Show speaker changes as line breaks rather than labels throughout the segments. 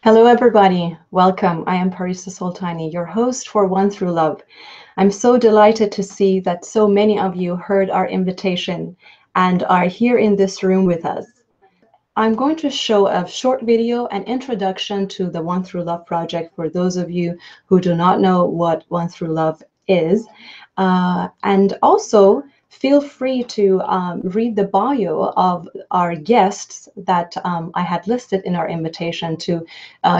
Hello, everybody. Welcome. I am Parisa Soultani, your host for One Through Love. I'm so delighted to see that so many of you heard our invitation and are here in this room with us. I'm going to show a short video, an introduction to the One Through Love project for those of you who do not know what One Through Love is. And also, feel free to read the bio of our guests that I had listed in our invitation to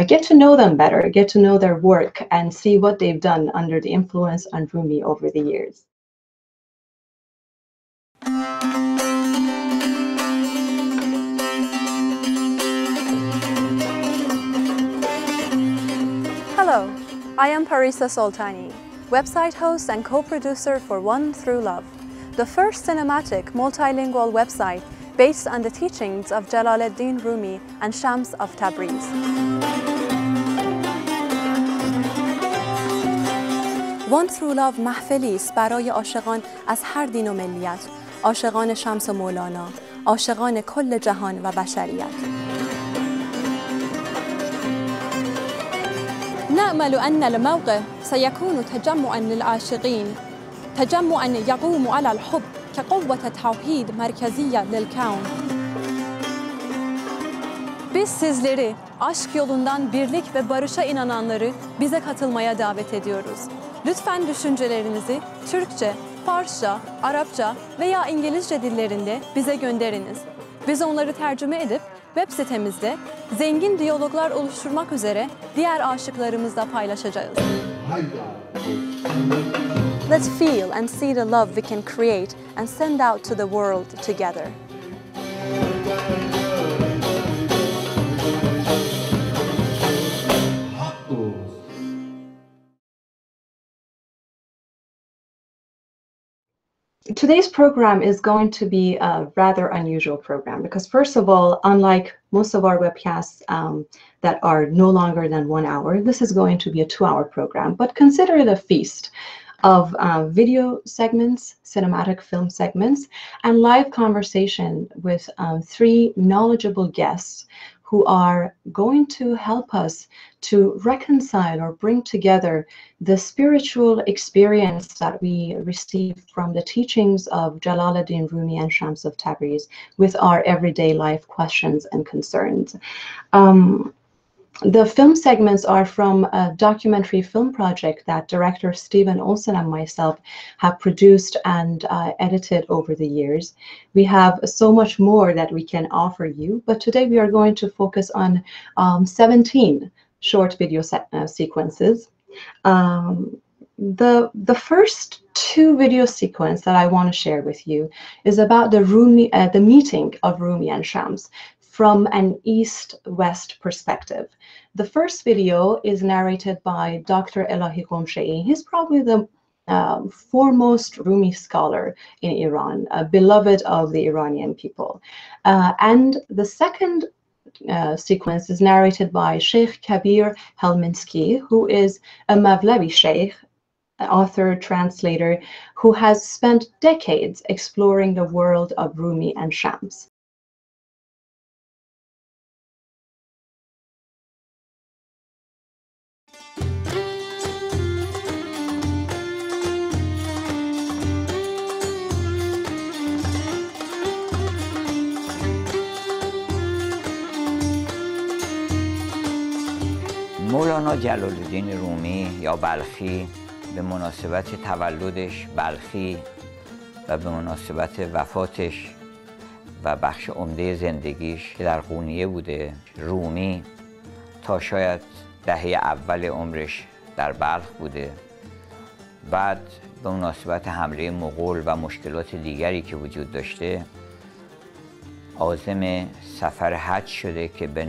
get to know them better, get to know their work, and see what they've done under the influence on Rumi over the years.
Hello, I am Parisa Soultani, website host and co-producer for One Through Love, the first cinematic multilingual website based on the teachings of Jalaluddin Rumi and Shams of Tabriz. One Through Love محفلی است برای عاشقان از هر دین و ملیت، عاشقان شمس و مولانا، عاشقان کل جهان و بشریت. نأمل أن الموقع سيكون تجمعاً للعاشقين، تجمعاً يقوم على الحب كقوة توحيد مرkeziyyə للكون. Biz sizleri aşk yolundan birlik ve barışa inananları bize katılmaya davet ediyoruz. Lütfen düşüncelerinizi Türkçe, Farsça, Arapça veya İngilizce dillerinde bize gönderiniz. Biz onları tercüme edip web sitemizde zengin diyaloglar oluşturmak üzere diğer aşıklarımızla paylaşacağız. Let's feel and see the love we can create and send out to the world together.
Today's program is going to be a rather unusual program because, first of all, unlike most of our webcasts that are no longer than 1 hour, this is going to be a 2-hour program. But consider it a feast of video segments, cinematic film segments, and live conversation with 3 knowledgeable guests who are going to help us to reconcile or bring together the spiritual experience that we received from the teachings of Jalaluddin Rumi and Shams of Tabriz with our everyday life questions and concerns. The film segments are from a documentary film project that director Stephen Olsen and myself have produced and edited over the years. We have so much more that we can offer you, but today we are going to focus on 17 short video sequences. The first 2 video sequences that I want to share with you is about the meeting of Rumi and Shams from an east-west perspective. The first video is narrated by Dr. Elahi Qomshei. He's probably the foremost Rumi scholar in Iran, beloved of the Iranian people. And the second sequence is narrated by Sheikh Camille Helminski, who is a Mavlevi sheikh, author, translator, who has spent decades exploring the world of Rumi and Shams.
مولانا جلال‌الدین رومی یا بلخی به مناسبت تولدش بلخی و به مناسبت وفاتش و بخش عمده زندگیش که در قونیه بوده، رومی تا شاید دهه اول عمرش در بلخ بوده. بعد به مناسبت حمله مغول و مشکلات دیگری که وجود داشته عازم سفر حج شده که به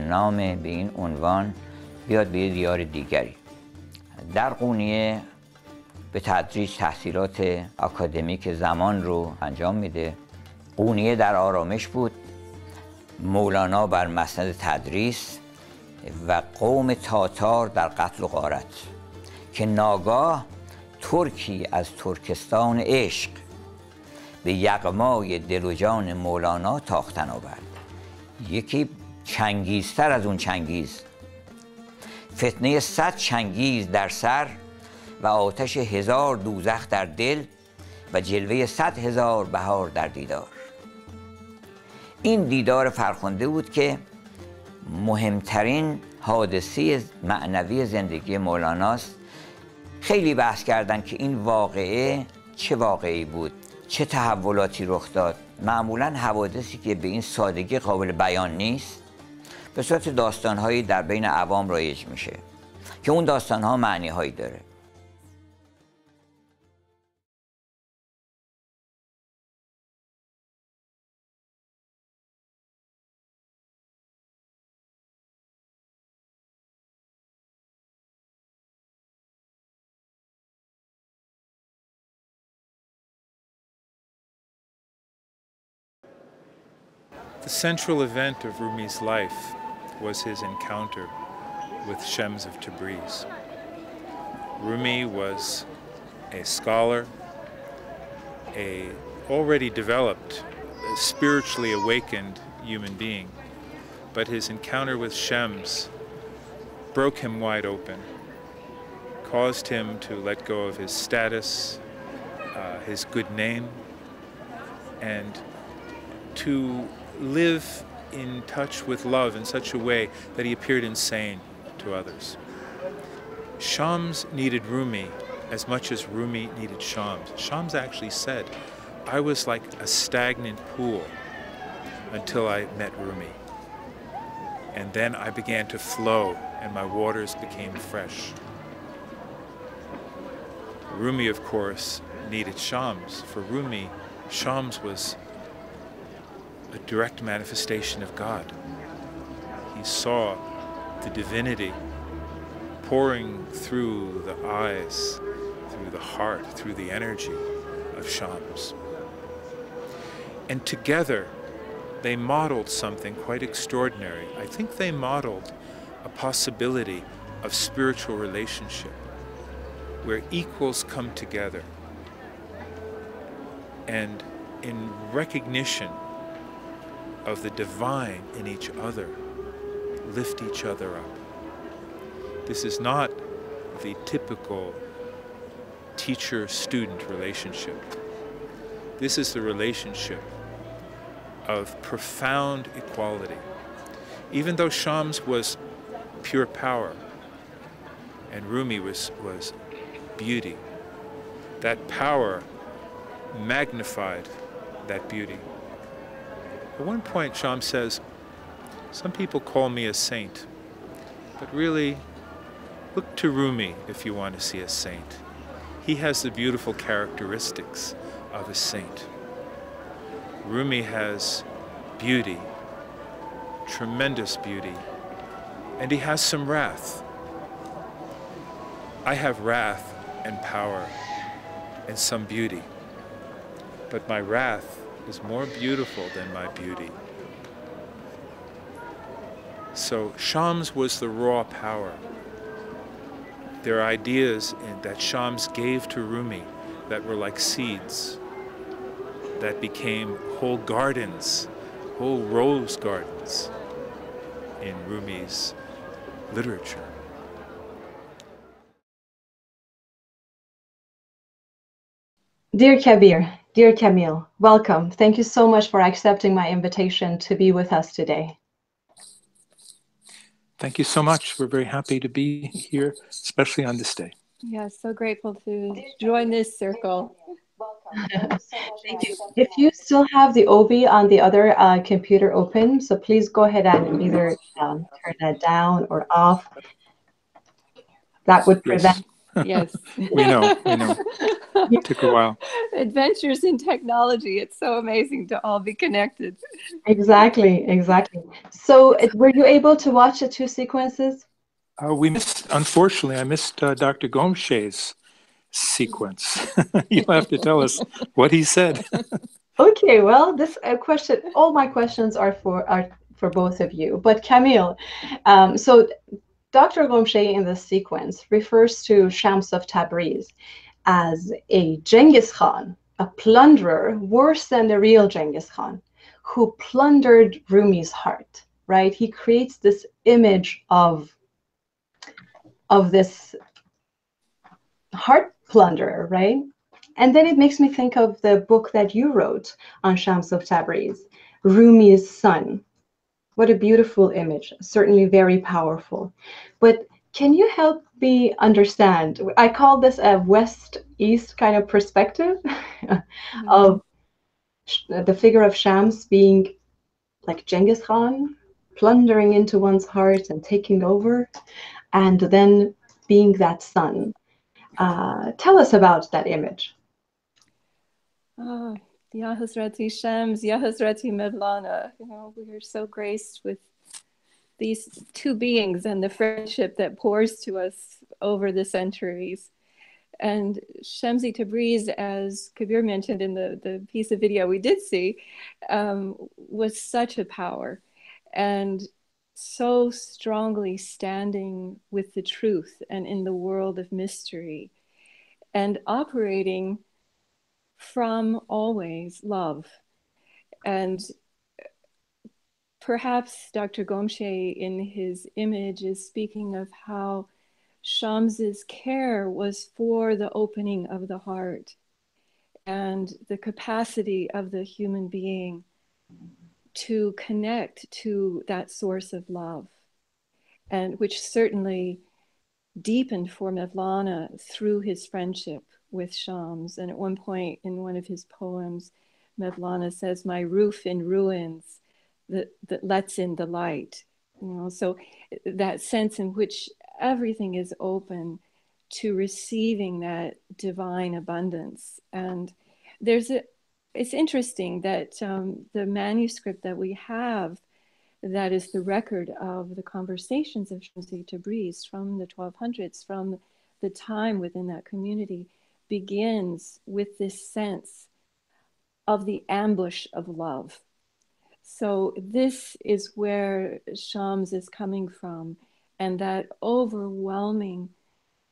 این عنوان بیاد به دیار دیگری. در قونیه به تدریج تحصیلات آکادمیک زمان رو انجام میده. قونیه در آرامش بود، مولانا بر مسند تدریس و قوم تاتار در قتل و غارت که ناگاه ترکی از ترکستان عشق به یغمای دل و جان مولانا تاختن آورد. یکی چنگیزتر از اون چنگیز فتنه 100 چنگیز در سر و آتش 1000 دوزخ در دل و جلوه 100,000 بهار در دیدار. این دیدار فرخنده بود که مهمترین حادثه معنوی زندگی مولاناست. خیلی بحث کردن که این واقعه چه واقعی بود، چه تحولاتی رخ داد. معمولا حوادثی که به این سادگی قابل بیان نیست به صورت داستانهایی در بین عوام رایج میشه که اون داستانها معنی هایی داره.
The central event of Rumi's life was his encounter with Shams of Tabriz. Rumi was a scholar, a already developed, spiritually awakened human being, but his encounter with Shams broke him wide open, caused him to let go of his status, his good name, and to live in touch with love in such a way that he appeared insane to others. Shams needed Rumi as much as Rumi needed Shams. Shams actually said, I was like a stagnant pool until I met Rumi. And then I began to flow and my waters became fresh. Rumi, of course, needed Shams. For Rumi, Shams was a direct manifestation of God. He saw the divinity pouring through the eyes, through the heart, through the energy of Shams. And together they modeled something quite extraordinary. I think they modeled a possibility of spiritual relationship where equals come together and in recognition of the divine in each other, lift each other up. This is not the typical teacher-student relationship. This is the relationship of profound equality. Even though Shams was pure power and Rumi was beauty, that power magnified that beauty. At one point, Shams says, some people call me a saint, but really, look to Rumi if you want to see a saint. He has the beautiful characteristics of a saint. Rumi has beauty, tremendous beauty, and he has some wrath. I have wrath and power and some beauty, but my wrath is more beautiful than my beauty. So Shams was the raw power. There are ideas that Shams gave to Rumi that were like seeds that became whole gardens, whole rose gardens in Rumi's literature.
Dear Kabir, dear Camille, welcome. Thank you so much for accepting my invitation to be with us today.
Thank you so much. We're very happy to be here, especially on this day.
Yeah, so grateful to join this circle.
Thank you. If you still have the OB on the other computer open, so please go ahead and either turn that down or off. That would prevent.
Yes.
We know. It took a while.
Adventures in technology. It's so amazing to all be connected.
Exactly. So were you able to watch the two sequences?
We missed, unfortunately, I missed Dr. Gomshay's sequence. You'll have to tell us what he said.
Okay, well, this question, all my questions are for both of you. But Camille, so Dr. Gomshay in this sequence refers to Shams of Tabriz as a Genghis Khan, a plunderer worse than the real Genghis Khan, who plundered Rumi's heart, right? He creates this image of of this heart plunderer, right? And then it makes me think of the book that you wrote on Shams of Tabriz, Rumi's son. What a beautiful image, certainly very powerful. But can you help me understand? I call this a West-East kind of perspective of the figure of Shams being like Genghis Khan, plundering into one's heart and taking over, and then being that son. Tell us about that image.
Ya Hazreti Shams, Ya Hazreti Mevlana. You know, we are so graced with these two beings and the friendship that pours to us over the centuries. And Shamsi Tabriz, as Kabir mentioned in the piece of video we did see, was such a power and so strongly standing with the truth and in the world of mystery and operating from always love. And perhaps Dr. Gomshe in his image is speaking of how Shams's care was for the opening of the heart and the capacity of the human being to connect to that source of love, and which certainly deepened for Mevlana through his friendship with Shams. And at one point in one of his poems, Mevlana says, "My roof in ruins that lets in the light." You know, so that sense in which everything is open to receiving that divine abundance. And it's interesting that the manuscript that we have, that is the record of the conversations of Shamsi Tabriz from the 1200s, from the time within that community, begins with this sense of the ambush of love. So this is where Shams is coming from, and that overwhelming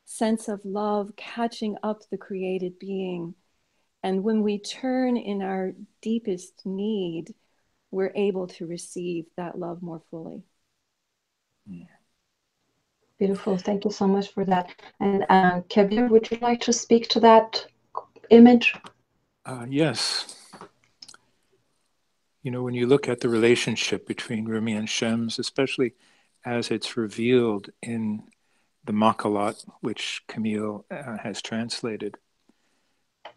sense of love catching up the created being. And when we turn in our deepest need, we're able to receive that love more fully.
Beautiful. Thank you so much for that. And Kabir, would you like to speak to that image?
Yes. You know, when you look at the relationship between Rumi and Shams, especially as it's revealed in the Maqalat, which Camille has translated,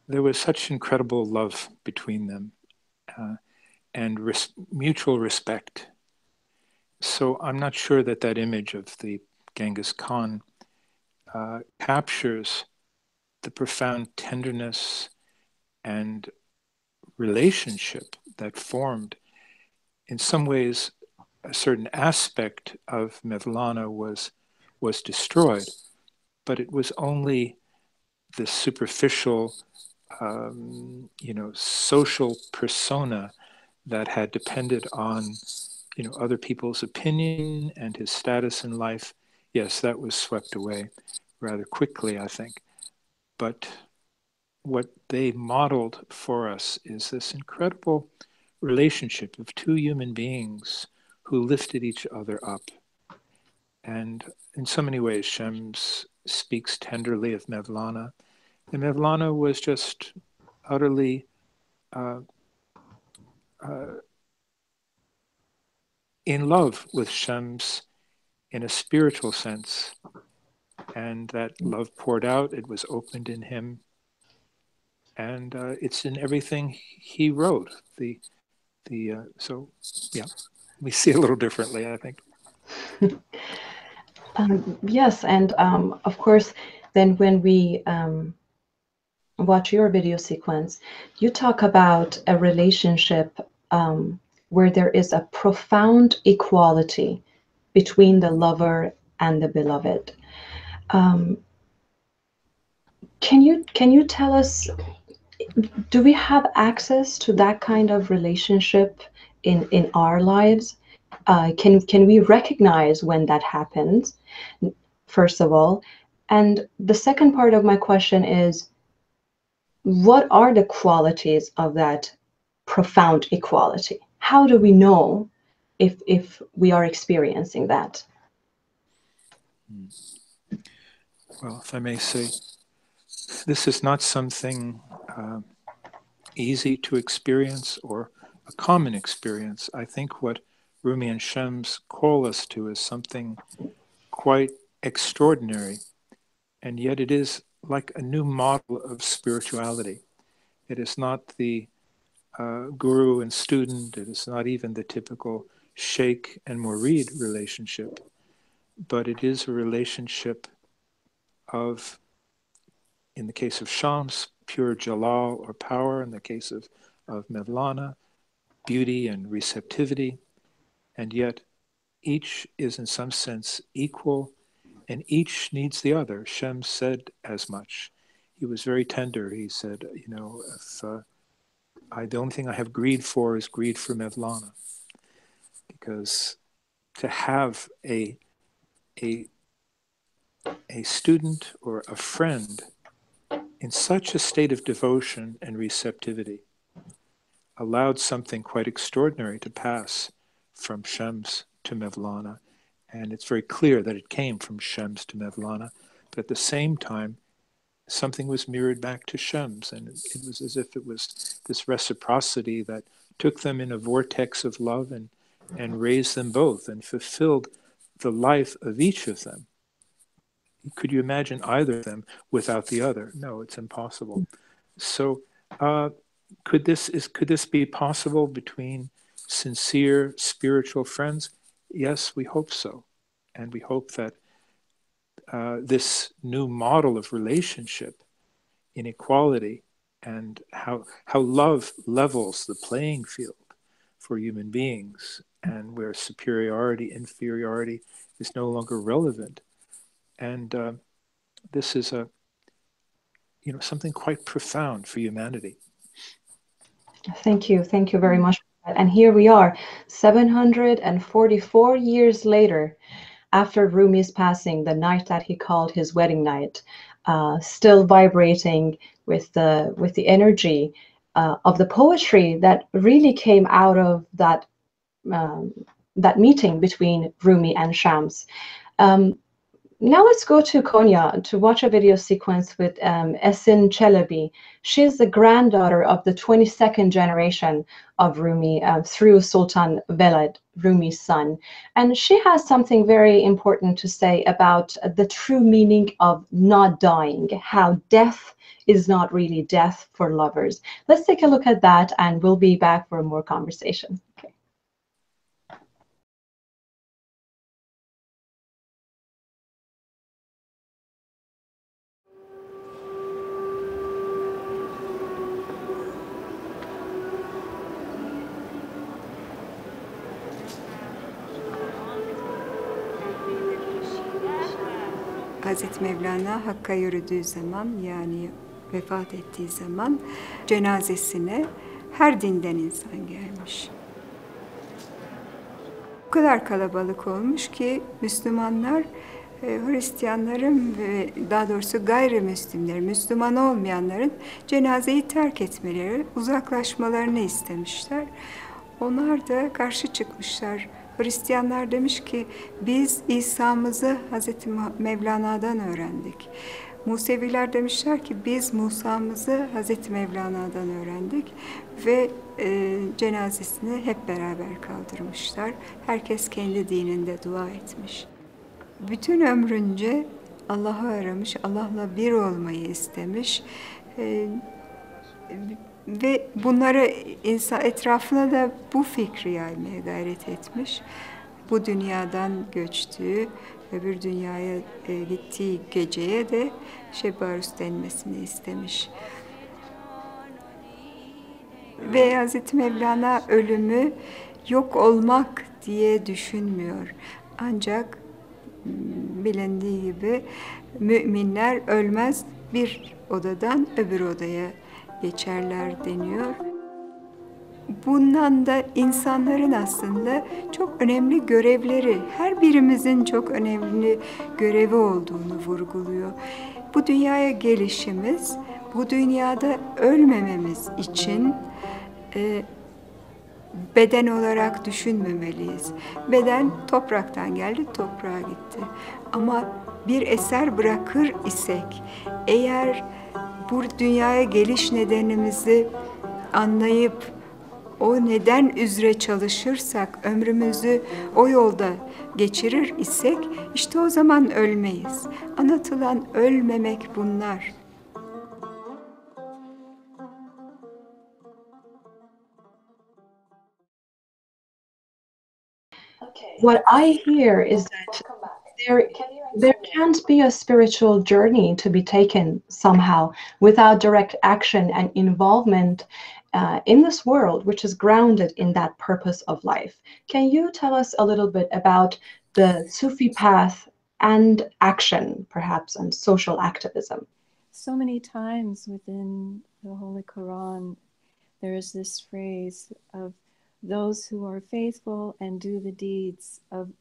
there was such incredible love between them and mutual respect. So I'm not sure that that image of the Genghis Khan captures the profound tenderness and relationship that formed. In some ways, a certain aspect of Mevlana was destroyed, but it was only the superficial, social persona that had depended on, other people's opinion and his status in life. Yes, that was swept away rather quickly, I think. But what they modeled for us is this incredible relationship of two human beings who lifted each other up. And in so many ways, Shams speaks tenderly of Mevlana. And Mevlana was just utterly in love with Shams in a spiritual sense. And that love poured out, it was opened in him. And it's in everything he wrote. So, yeah, we see it a little differently, I think.
Yes, and of course, then when we watch your video sequence, you talk about a relationship where there is a profound equality between the lover and the beloved. Can you tell us, do we have access to that kind of relationship in our lives? Can we recognize when that happens, first of all? And the second part of my question is, what are the qualities of that profound equality? How do we know if we are experiencing that?
well, if I may say, this is not something easy to experience or a common experience. I think what Rumi and Shams call us to is something quite extraordinary, and yet it is like a new model of spirituality. It is not the guru and student, it is not even the typical sheikh and murid relationship, but it is a relationship of, in the case of Shams, pure Jalal or power, in the case of Mevlana, beauty and receptivity, and yet each is in some sense equal and each needs the other. Shams said as much. He was very tender. He said, you know, if the only thing I have greed for is greed for Mevlana, because to have a student or a friend in such a state of devotion and receptivity allowed something quite extraordinary to pass from Shams to Mevlana. And it's very clear that it came from Shams to Mevlana, but at the same time, something was mirrored back to Shams, and it was as if it was this reciprocity that took them in a vortex of love and raised them both and fulfilled the life of each of them. Could you imagine either of them without the other? No, it's impossible. So could this be possible between sincere spiritual friends? Yes, we hope so. And we hope that this new model of relationship, inequality, and how love levels the playing field for human beings, and where superiority, inferiority is no longer relevant. And this is something quite profound for humanity.
Thank you very much. And here we are, 744 years later, after Rumi's passing, the night that he called his wedding night, still vibrating with the energy of the poetry that really came out of that meeting between Rumi and Shams. Now let's go to Konya to watch a video sequence with Esin Çelebi. She's the granddaughter of the 22nd generation of Rumi through Sultan Veled, Rumi's son. And she has something very important to say about the true meaning of not dying, how death is not really death for lovers. Let's take a look at that and we'll be back for more conversation. Okay.
Hazreti Mevlana Hakk'a yürüdüğü zaman, yani vefat ettiği zaman cenazesine her dinden insan gelmiş. O kadar kalabalık olmuş ki Müslümanlar, Hristiyanların ve daha doğrusu gayrimüslimlerin, Müslüman olmayanların cenazeyi terk etmeleri, uzaklaşmalarını istemişler. Onlar da karşı çıkmışlar. Hristiyanlar demiş ki biz İsa'mızı Hazreti Mevlana'dan öğrendik. Museviler demişler ki biz Musa'mızı Hazreti Mevlana'dan öğrendik ve cenazesini hep beraber kaldırmışlar. Herkes kendi dininde dua etmiş. Bütün ömrünce Allah'ı aramış, Allah'la bir olmayı istemiş. Ve bunları etrafına da bu fikri yaymaya gayret etmiş. Bu dünyadan göçtüğü, öbür dünyaya gittiği geceye de Şebarus denmesini istemiş. Ve Hazreti Mevlana ölümü yok olmak diye düşünmüyor. Ancak bilindiği gibi müminler ölmez, bir odadan öbür odaya geçerler deniyor. Bundan da insanların aslında çok önemli görevleri, her birimizin çok önemli görevi olduğunu vurguluyor. Bu dünyaya gelişimiz, bu dünyada ölmememiz için beden olarak düşünmemeliyiz. Beden topraktan geldi, toprağa gitti. Ama bir eser bırakır isek, eğer bu dünyaya geliş nedenimizi anlayıp o neden üzere çalışırsak, ömrümüzü o yolda geçirir isek, işte o zaman ölmeyiz. Anlatılan ölmemek bunlar.
What I hear is that there can't be a spiritual journey to be taken somehow without direct action and involvement in this world, which is grounded in that purpose of life. Can you tell us a little bit about the Sufi path and action, perhaps, and social activism?
So many times within the Holy Quran, there is this phrase of those who are faithful and do the deeds of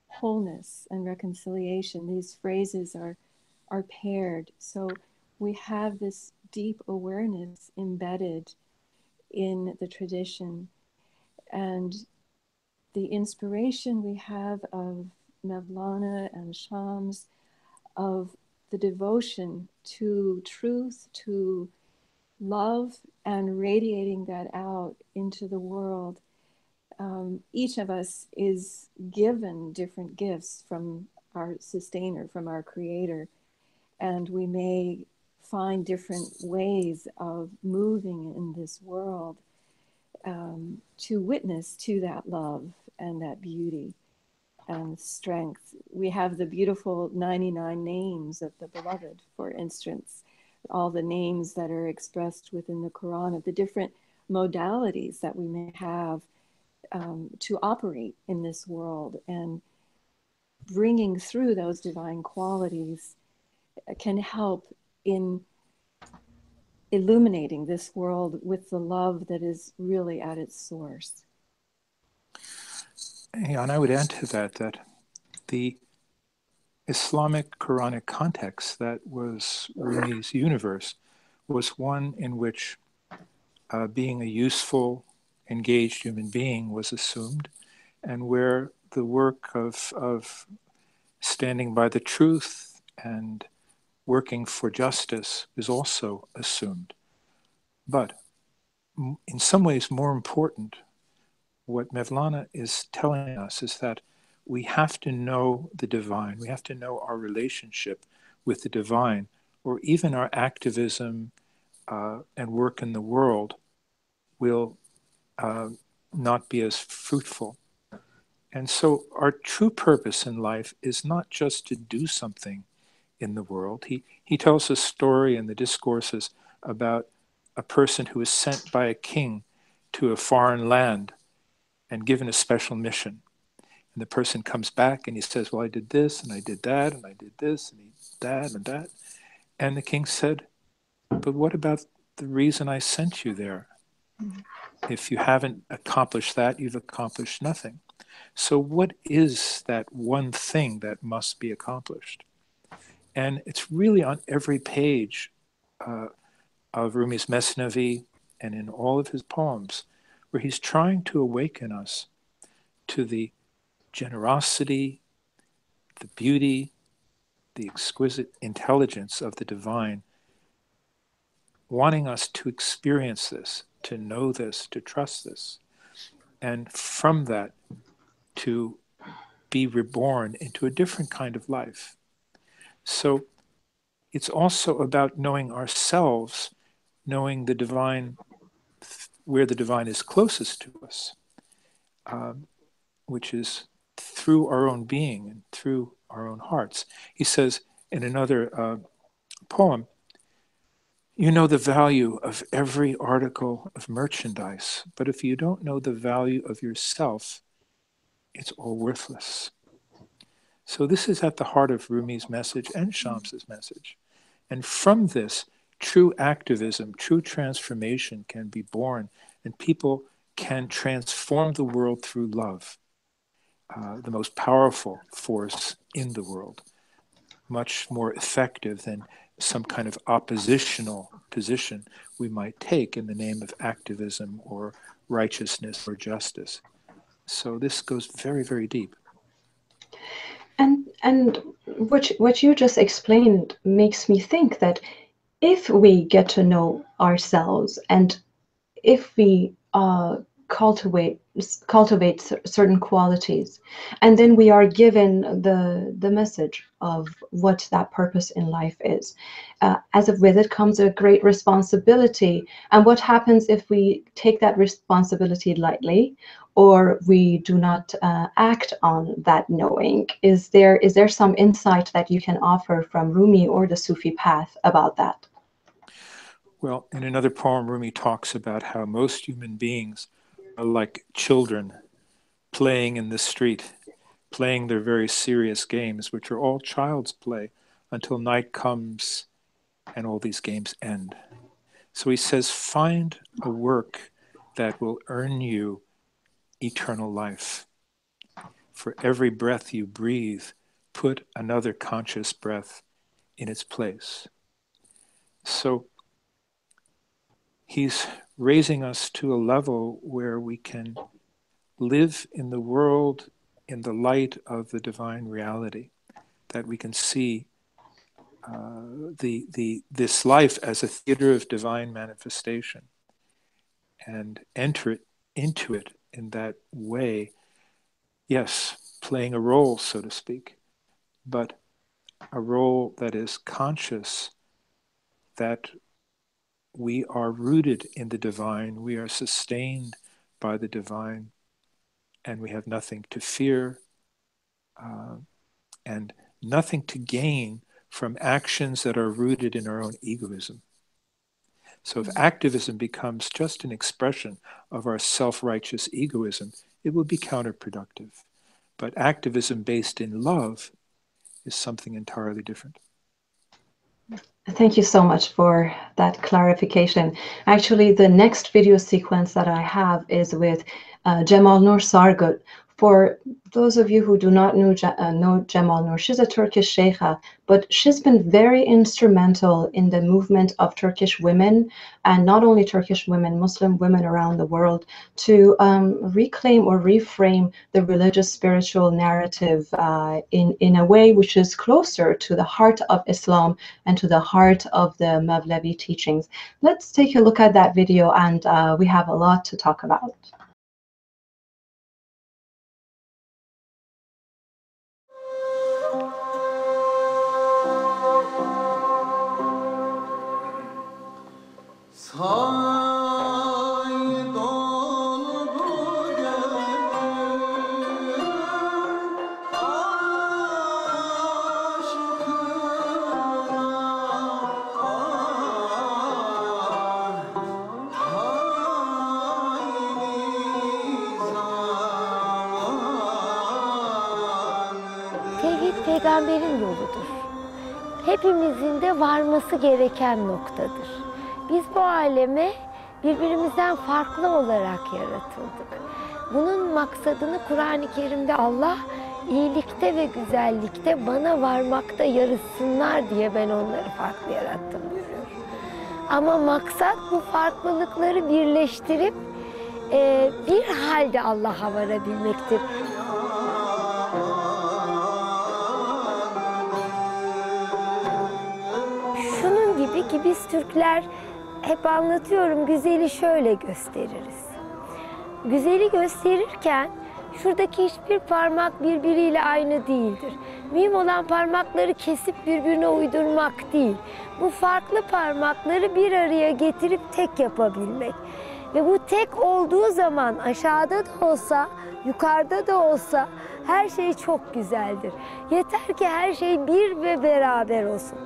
wholeness and reconciliation. These phrases are paired. So we have this deep awareness embedded in the tradition. And the inspiration we have of Mevlana and Shams, of the devotion to truth, to love, and radiating that out into the world. Each of us is given different gifts from our sustainer, from our creator, and we may find different ways of moving in this world to witness to that love and that beauty and strength. We have the beautiful 99 names of the beloved, for instance, all the names that are expressed within the Quran of the different modalities that we may have to operate in this world, and bringing through those divine qualities can help in illuminating this world with the love that is really at its source.
Yeah, and I would add to that the Islamic Quranic context that was Rumi's universe was one in which being a useful, engaged human being was assumed, and where the work of standing by the truth and working for justice is also assumed. But in some ways more important, what Mevlana is telling us is that we have to know the divine. We have to know our relationship with the divine, or even our activism and work in the world will not be as fruitful. And so our true purpose in life is not just to do something in the world. He tells a story in the discourses about a person who is sent by a king to a foreign land and given a special mission. And the person comes back and he says, well, I did this and I did that and I did this and that and that. And the king said, but what about the reason I sent you there? If you haven't accomplished that, you've accomplished nothing. So what is that one thing that must be accomplished? And it's really on every page of Rumi's Mesnavi and in all of his poems, where he's trying to awaken us to the generosity, the beauty, the exquisite intelligence of the divine, wanting us to experience this, to know this, to trust this, and from that to be reborn into a different kind of life. So it's also about knowing ourselves, knowing the divine, where the divine is closest to us, which is through our own being and through our own hearts. He says in another poem, you know the value of every article of merchandise, but if you don't know the value of yourself, it's all worthless. So this is at the heart of Rumi's message and Shams's message. And from this, true activism, true transformation can be born, and people can transform the world through love, the most powerful force in the world, much more effective than some kind of oppositional position we might take in the name of activism or righteousness or justice. So this goes very, very deep.
And what you just explained makes me think that if we get to know ourselves and if we cultivate certain qualities, and then we are given the message of what that purpose in life is, as if with it comes a great responsibility. And what happens if we take that responsibility lightly, or we do not act on that knowing? Is there some insight that you can offer from Rumi or the Sufi path about that?
Well, in another poem, Rumi talks about how most human beings are like children playing in the street, playing their very serious games, which are all child's play, until night comes and all these games end. So he says, find a work that will earn you eternal life. For every breath you breathe, put another conscious breath in its place. So he's raising us to a level where we can live in the world in the light of the divine reality, that we can see this life as a theater of divine manifestation and enter into it in that way. Yes, playing a role, so to speak, but a role that is conscious, that we are rooted in the divine, we are sustained by the divine, and we have nothing to fear and nothing to gain from actions that are rooted in our own egoism. So if activism becomes just an expression of our self-righteous egoism, it will be counterproductive. But activism based in love is something entirely different.
Thank you so much for that clarification. Actually, the next video sequence that I have is with Jamal Nur Sargut. For those of you who do not know Jamal Nur, she's a Turkish sheikha, but she's been very instrumental in the movement of Turkish women, and not only Turkish women, Muslim women around the world, to reclaim or reframe the religious spiritual narrative in a way which is closer to the heart of Islam and to the heart of the Mevlevi teachings. Let's take a look at that video, and we have a lot to talk about.
Tevhid peygamberin yoludur. Hepimizin de varması gereken noktadır. Biz bu aleme birbirimizden farklı olarak yaratıldık. Bunun maksadını Kur'an-ı Kerim'de Allah iyilikte ve güzellikte bana varmakta yarışsınlar diye ben onları farklı yarattım diyor. Ama maksat bu farklılıkları birleştirip bir halde Allah'a varabilmektir. Şunun gibi ki biz Türkler hep anlatıyorum, güzeli şöyle gösteririz. Güzeli gösterirken şuradaki hiçbir parmak birbiriyle aynı değildir. Mühim olan parmakları kesip birbirine uydurmak değil. Bu farklı parmakları bir araya getirip tek yapabilmek. Ve bu tek olduğu zaman aşağıda da olsa, yukarıda da olsa her şey çok güzeldir. Yeter ki her şey bir ve beraber olsun.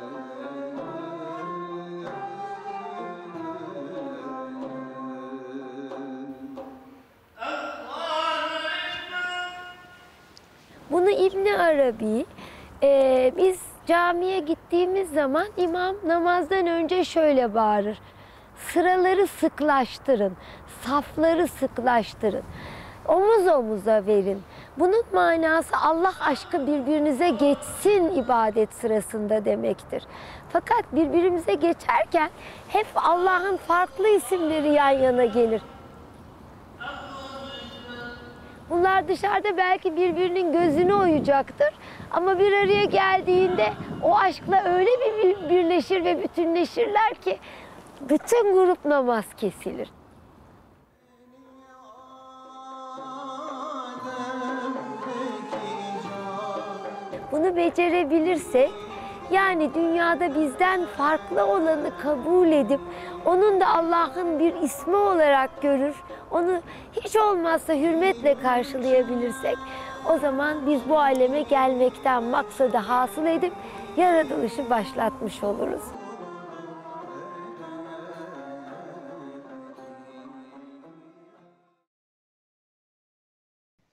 Bunu İbn Arabi, biz camiye gittiğimiz zaman imam namazdan önce şöyle bağırır. Sıraları sıklaştırın, safları sıklaştırın, omuz omuza verin. Bunun manası Allah aşkı birbirinize geçsin ibadet sırasında demektir. Fakat birbirimize geçerken hep Allah'ın farklı isimleri yan yana gelir. Bunlar dışarıda belki birbirinin gözünü oyacaktır. Ama bir araya geldiğinde o aşkla öyle bir birleşir ve bütünleşirler ki bütün grup namaz kesilir. Bunu becerebilirsek, yani dünyada bizden farklı olanı kabul edip onun da Allah'ın bir ismi olarak görür, onu hiç olmazsa hürmetle karşılayabilirsek, o zaman biz bu aleme gelmekten maksadı hasıl edip yaratılışı başlatmış oluruz.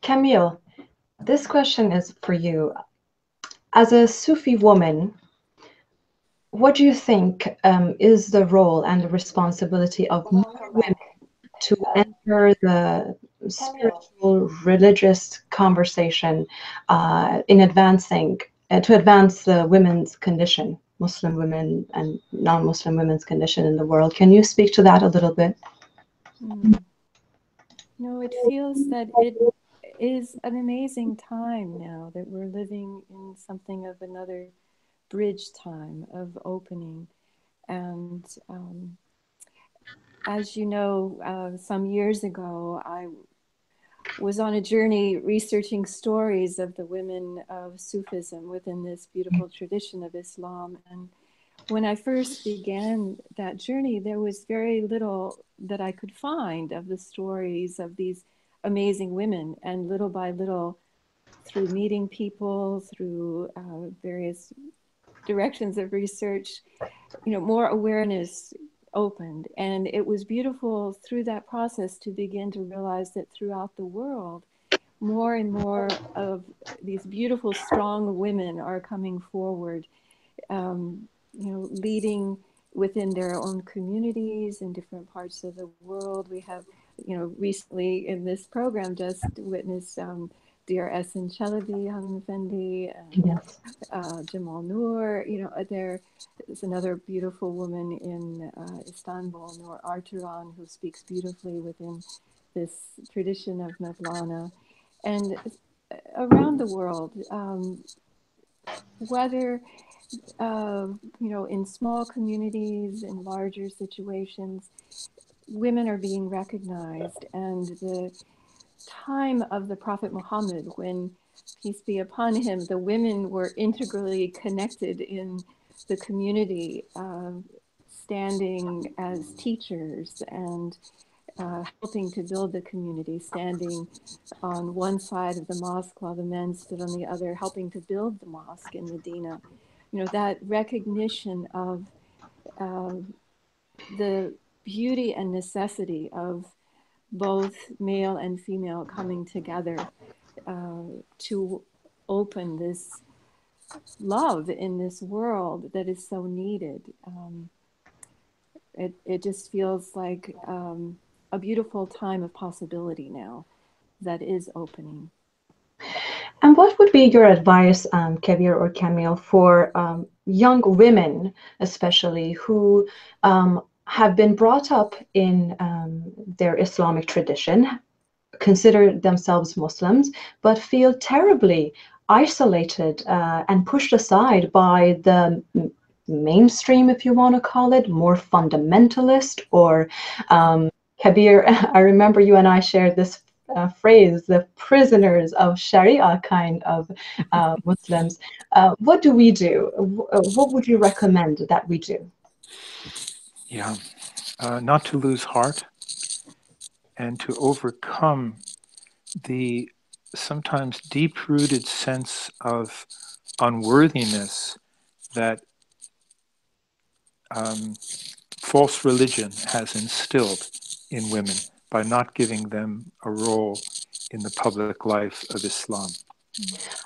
Camille, this question is for you. As a Sufi woman, what do you think is the role and the responsibility of more women to enter the spiritual, religious conversation in advancing, to advance the women's condition, Muslim women and non-Muslim women's condition in the world? Can you speak to that a little bit?
No, it feels that it is an amazing time now, that we're living in something of another bridge time of opening. And as you know, some years ago, I was on a journey researching stories of the women of Sufism within this beautiful tradition of Islam. And when I first began that journey, there was very little that I could find of the stories of these amazing women. And little by little, through meeting people, through various directions of research, more awareness opened. And it was beautiful through that process to begin to realize that throughout the world, more and more of these beautiful, strong women are coming forward, leading within their own communities in different parts of the world. We have, recently in this program just witnessed dear Esen Chalabi, Hanımefendi, and
Yes.
Jamal Noor. There is another beautiful woman in Istanbul, Noor Arturan, who speaks beautifully within this tradition of Mevlana. And around the world, whether in small communities, in larger situations, women are being recognized. And the time of the Prophet Muhammad, when, peace be upon him, the women were integrally connected in the community, standing as teachers and helping to build the community, standing on one side of the mosque while the men stood on the other, helping to build the mosque in Medina. That recognition of the beauty and necessity of both male and female coming together to open this love in this world that is so needed. It just feels like a beautiful time of possibility now that is opening.
And what would be your advice, Kabir or Camille, for young women, especially, who have been brought up in their Islamic tradition, consider themselves Muslims, but feel terribly isolated and pushed aside by the mainstream, if you want to call it, more fundamentalist, or Kabir, I remember you and I shared this phrase, the prisoners of Sharia kind of Muslims. What do we do? What would you recommend that we do?
Yeah, not to lose heart and to overcome the sometimes deep-rooted sense of unworthiness that false religion has instilled in women by not giving them a role in the public life of Islam.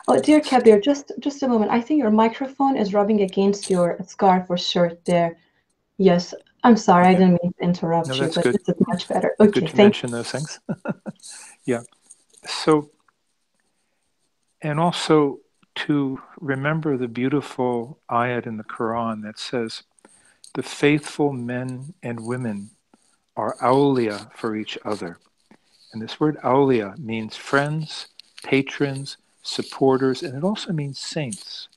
Oh, dear Kabir, just a moment. I think your microphone is rubbing against your scarf or shirt there. Yes, I'm sorry, okay. I didn't mean to interrupt you, but
good.
This is much better. Okay,
good to mention those things. Yeah. So, and also to remember the beautiful ayat in the Quran that says, the faithful men and women are awliya for each other. And this word awliya means friends, patrons, supporters, and it also means saints.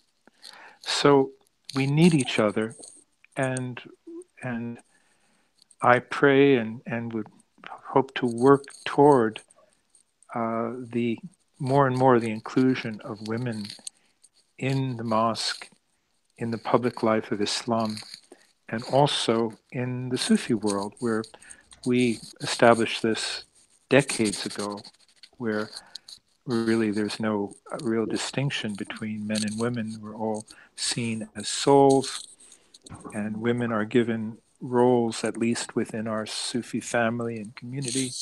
So we need each other, and I pray and would hope to work toward the more and more the inclusion of women in the mosque, in the public life of Islam, and also in the Sufi world, where we established this decades ago, where really there's no real distinction between men and women. We're all seen as souls, and women are given roles, at least within our Sufi family and community,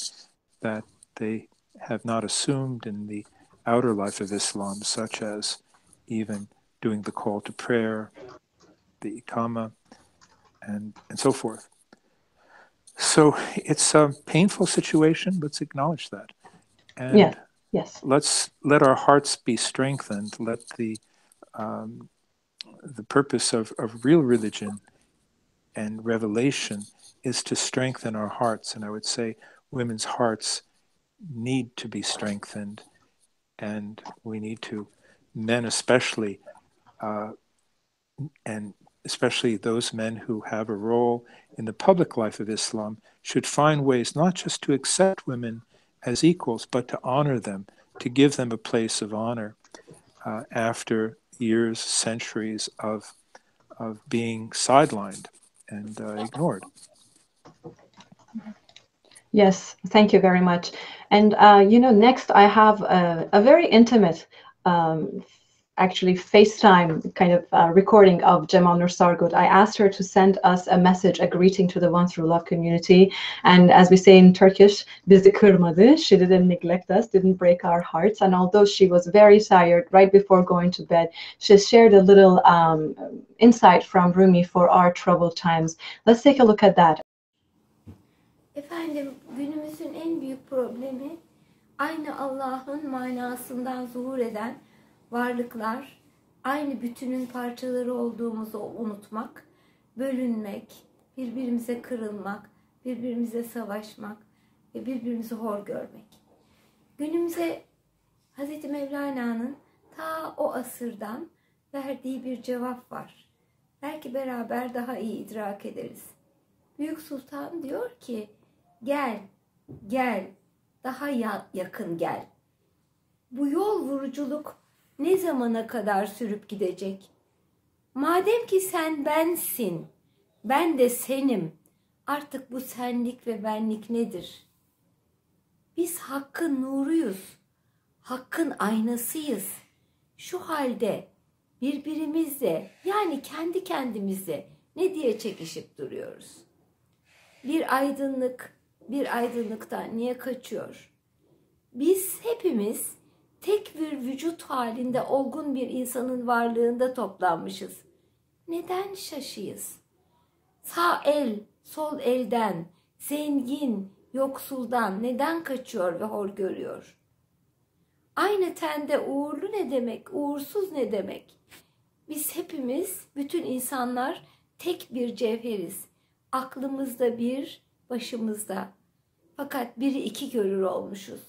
that they have not assumed in the outer life of Islam, such as even doing the call to prayer, the Iqama, and so forth. So it's a painful situation. Let's acknowledge that. And
yes.
Let's let our hearts be strengthened. Let the purpose of real religion and revelation is to strengthen our hearts. And I would say women's hearts need to be strengthened, and we need to, men especially, and especially those men who have a role in the public life of Islam, should find ways not just to accept women as equals, but to honor them, to give them a place of honor after years, centuries of being sidelined and ignored.
Yes, thank you very much. And next I have a very intimate, actually FaceTime kind of recording of Jamal Nur Sargut. I asked her to send us a message, a greeting to the One Through Love community. And as we say in Turkish, bizi kırmadı. She didn't neglect us, didn't break our hearts. And although she was very tired right before going to bed, she shared a little insight from Rumi for our troubled times. Let's take a look at that.
Efendim, günümüzün en büyük problemi aynı Allah'ın manasından zuhur eden varlıklar, aynı bütünün parçaları olduğumuzu unutmak, bölünmek, birbirimize kırılmak, birbirimize savaşmak ve birbirimizi hor görmek. Günümüze Hz. Mevlana'nın ta o asırdan verdiği bir cevap var. Belki beraber daha iyi idrak ederiz. Büyük Sultan diyor ki, gel, gel, daha yakın gel. Bu yol vuruculuk ne zamana kadar sürüp gidecek? Madem ki sen bensin, ben de senim, artık bu senlik ve benlik nedir? Biz Hakk'ın nuruyuz, Hakk'ın aynasıyız. Şu halde birbirimizle, yani kendi kendimizle ne diye çekişip duruyoruz? Bir aydınlık, bir aydınlıktan niye kaçıyor? Biz hepimiz tek bir vücut halinde olgun bir insanın varlığında toplanmışız. Neden şaşıyız? Sağ el, sol elden, zengin, yoksuldan neden kaçıyor ve hor görüyor? Aynı tende uğurlu ne demek, uğursuz ne demek? Biz hepimiz, bütün insanlar tek bir cevheriz. Aklımızda bir, başımızda. Fakat biri iki görür olmuşuz.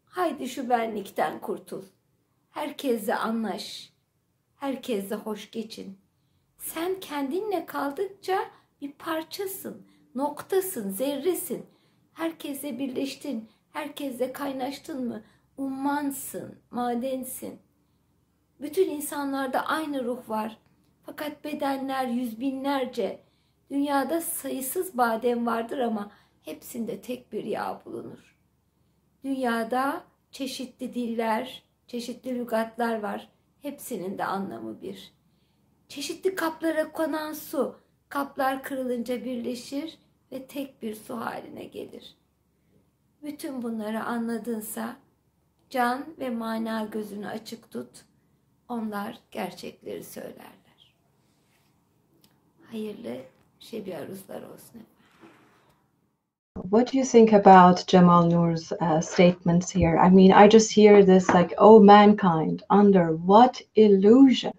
Haydi şu benlikten kurtul. Herkesle anlaş. Herkesle hoş geçin. Sen kendinle kaldıkça bir parçasın, noktasın, zerresin. Herkesle birleştin, herkesle kaynaştın mı? Ummansın, madensin. Bütün insanlarda aynı ruh var. Fakat bedenler yüz binlerce. Dünyada sayısız badem vardır ama hepsinde tek bir yağ bulunur. Dünyada çeşitli diller, çeşitli lügatlar var. Hepsinin de anlamı bir. Çeşitli kaplara konan su, kaplar kırılınca birleşir ve tek bir su haline gelir. Bütün bunları anladınsa can ve mana gözünü açık tut. Onlar gerçekleri söylerler. Hayırlı şebi aruzlar olsun.
What do you think about Jamal Nur's statements here? I mean, I just hear this like, oh, mankind, under what illusion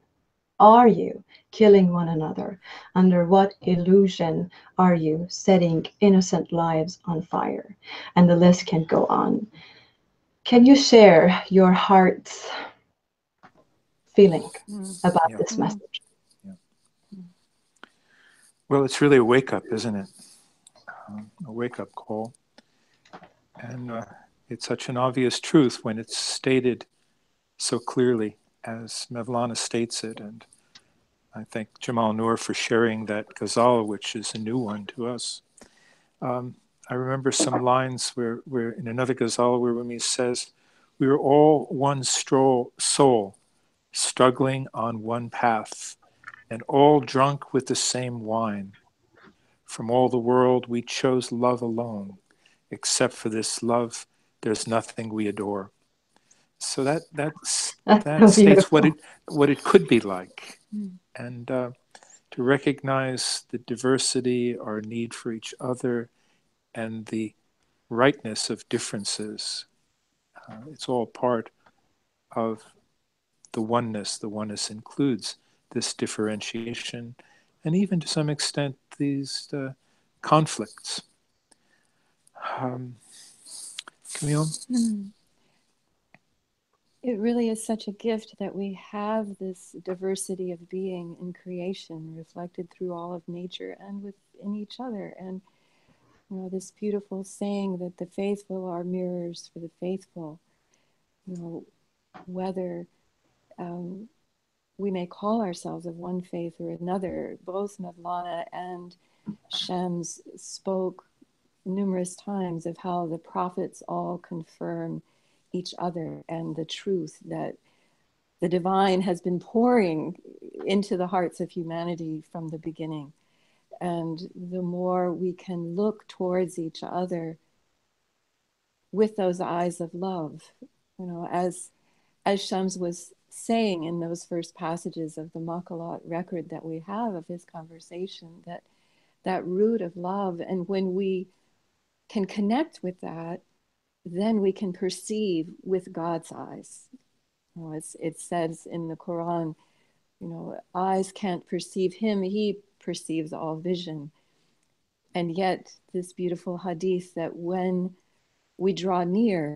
are you killing one another? Under what illusion are you setting innocent lives on fire? And the list can go on. Can you share your heart's feeling about this message?
Well, it's really a wake-up, isn't it? A wake-up call. And it's such an obvious truth when it's stated so clearly as Mevlana states it. And I thank Jamal Noor for sharing that ghazal, which is a new one to us. I remember some lines where in another ghazal where Rumi says, "We are all one soul, struggling on one path, and all drunk with the same wine. From all the world we chose love alone. Except for this love, there's nothing we adore." So that states what it could be like, and to recognize the diversity, our need for each other, and the rightness of differences. It's all part of the oneness. The oneness includes this differentiation, and even to some extent these conflicts. Camille?
It really is such a gift that we have this diversity of being in creation reflected through all of nature and within each other. And this beautiful saying that the faithful are mirrors for the faithful. Whether we may call ourselves of one faith or another, both Mevlana and Shams spoke numerous times of how the prophets all confirm each other and the truth that the divine has been pouring into the hearts of humanity from the beginning. And the more we can look towards each other with those eyes of love, as Shams was saying in those first passages of the Makalat record that we have of his conversation, that root of love. And when we can connect with that, then we can perceive with God's eyes. As it says in the Quran, eyes can't perceive him, he perceives all vision. And yet this beautiful hadith that when we draw near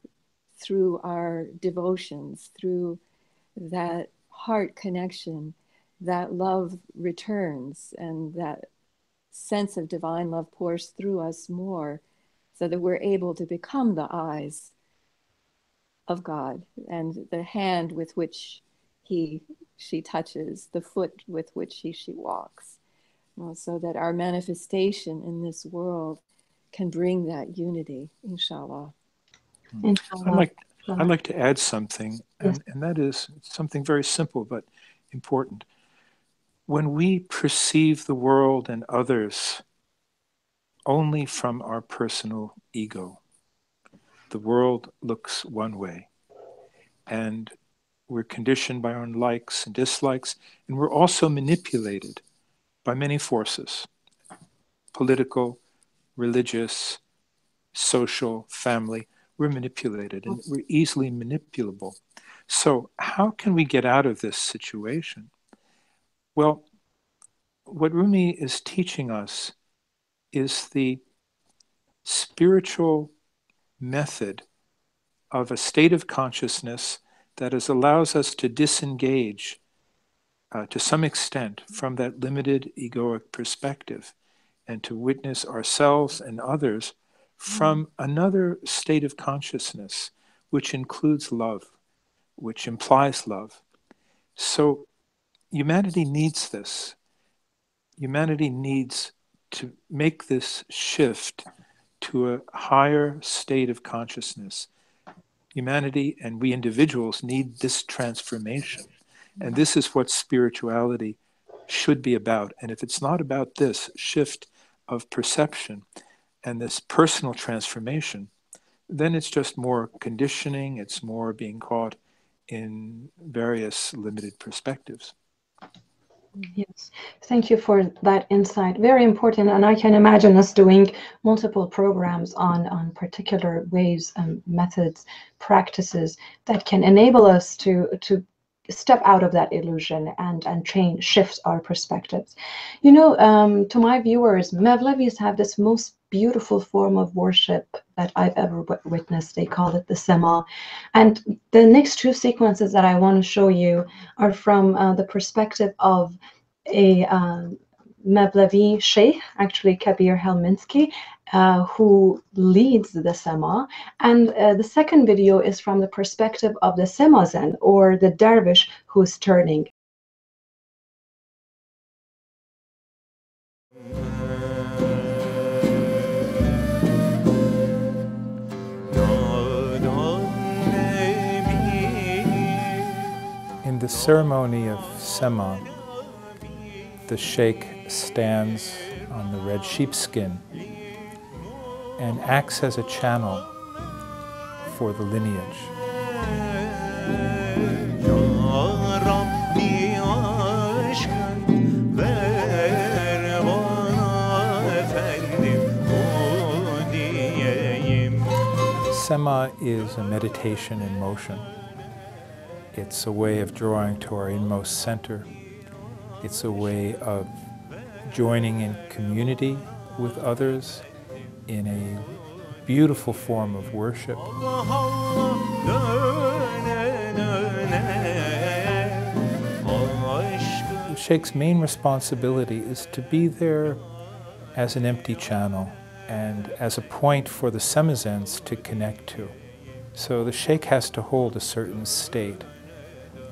through our devotions, through that heart connection, that love returns and that sense of divine love pours through us more, so that we're able to become the eyes of God and the hand with which she touches, the foot with which she walks, so that our manifestation in this world can bring that unity, inshallah.
I'd like to add something, and that is something very simple but important. When we perceive the world and others only from our personal ego, the world looks one way, and we're conditioned by our own likes and dislikes, and we're also manipulated by many forces: political, religious, social, family. We're manipulated, and we're easily manipulable. So how can we get out of this situation? Well, what Rumi is teaching us is the spiritual method of a state of consciousness that allows us to disengage to some extent from that limited egoic perspective and to witness ourselves and others from another state of consciousness, which includes love, which implies love. So humanity needs this. Humanity needs to make this shift to a higher state of consciousness. Humanity and we individuals need this transformation. And this is what spirituality should be about. And if it's not about this shift of perception and this personal transformation, then it's just more conditioning, it's more being caught in various limited perspectives.
Yes, thank you for that insight. Very important, and I can imagine us doing multiple programs on particular ways and methods, practices that can enable us to step out of that illusion and change, shift our perspectives. You know, to my viewers, Mevlevis have this most beautiful form of worship that I've ever witnessed. They call it the Sema. And the next two sequences that I want to show you are from the perspective of a Mevlevi Sheikh, actually Kabir Helminski, who leads the Sema. And the second video is from the perspective of the Semazen, or the dervish who's turning.
In the ceremony of Sema, the sheikh stands on the red sheepskin and acts as a channel for the lineage. Sema is a meditation in motion. It's a way of drawing to our inmost center. It's a way of joining in community with others in a beautiful form of worship. The Sheikh's main responsibility is to be there as an empty channel and as a point for the Semazens to connect to. So the Sheikh has to hold a certain state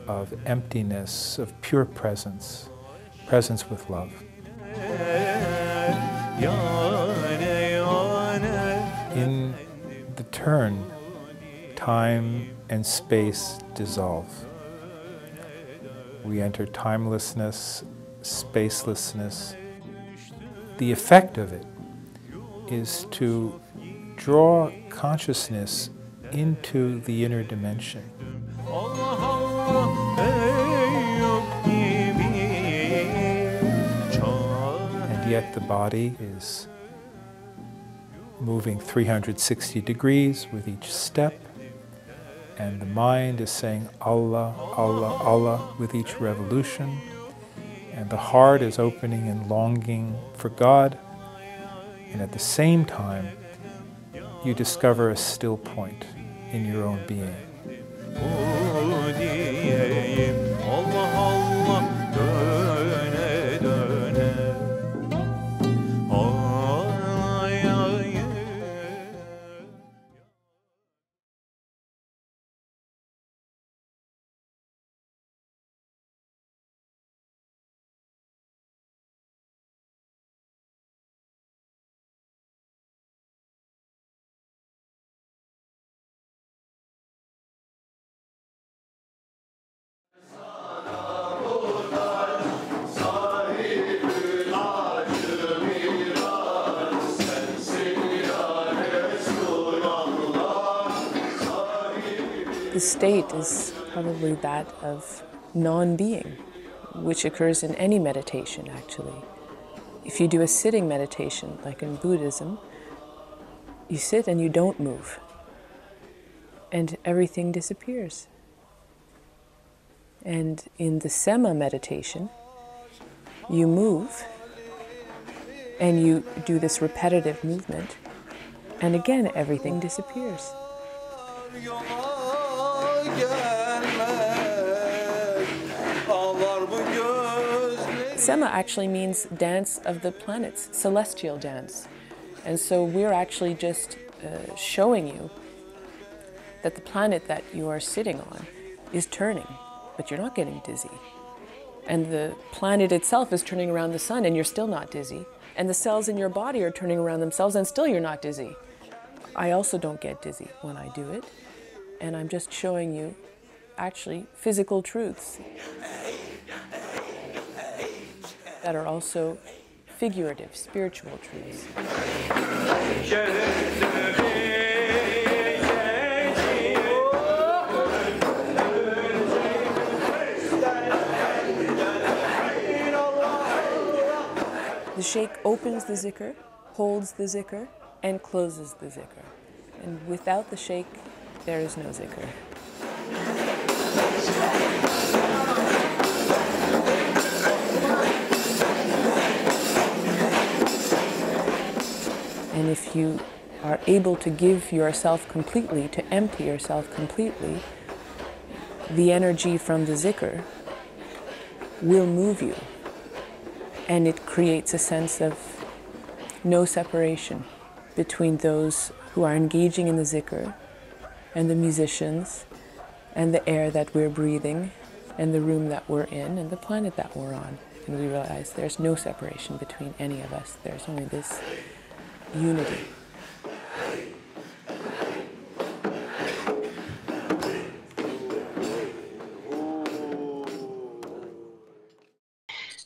of emptiness, of pure presence, presence with love. In the turn, time and space dissolve. We enter timelessness, spacelessness. The effect of it is to draw consciousness into the inner dimension. And yet the body is moving 360 degrees with each step, and the mind is saying Allah, Allah, Allah with each revolution, and the heart is opening and longing for God, and at the same time you discover a still point in your own being.
The state is probably that of non-being, which occurs in any meditation, actually. If you do a sitting meditation, like in Buddhism, you sit and you don't move, and everything disappears. And in the Sema meditation, you move, and you do this repetitive movement, and again, everything disappears. Sema actually means dance of the planets, celestial dance. And so we're actually just showing you that the planet that you are sitting on is turning, but you're not getting dizzy. And the planet itself is turning around the sun and you're still not dizzy. And the cells in your body are turning around themselves and still you're not dizzy. I also don't get dizzy when I do it. And I'm just showing you actually physical truths that are also figurative, spiritual truths. The Sheikh opens the zikr, holds the zikr, and closes the zikr. And without the Sheikh, there is no zikr. And if you are able to give yourself completely, to empty yourself completely, the energy from the zikr will move you. And it creates a sense of no separation between those who are engaging in the zikr and the musicians and the air that we're breathing and the room that we're in and the planet that we're on. And we realize there's no separation between any of us. There's only this unity.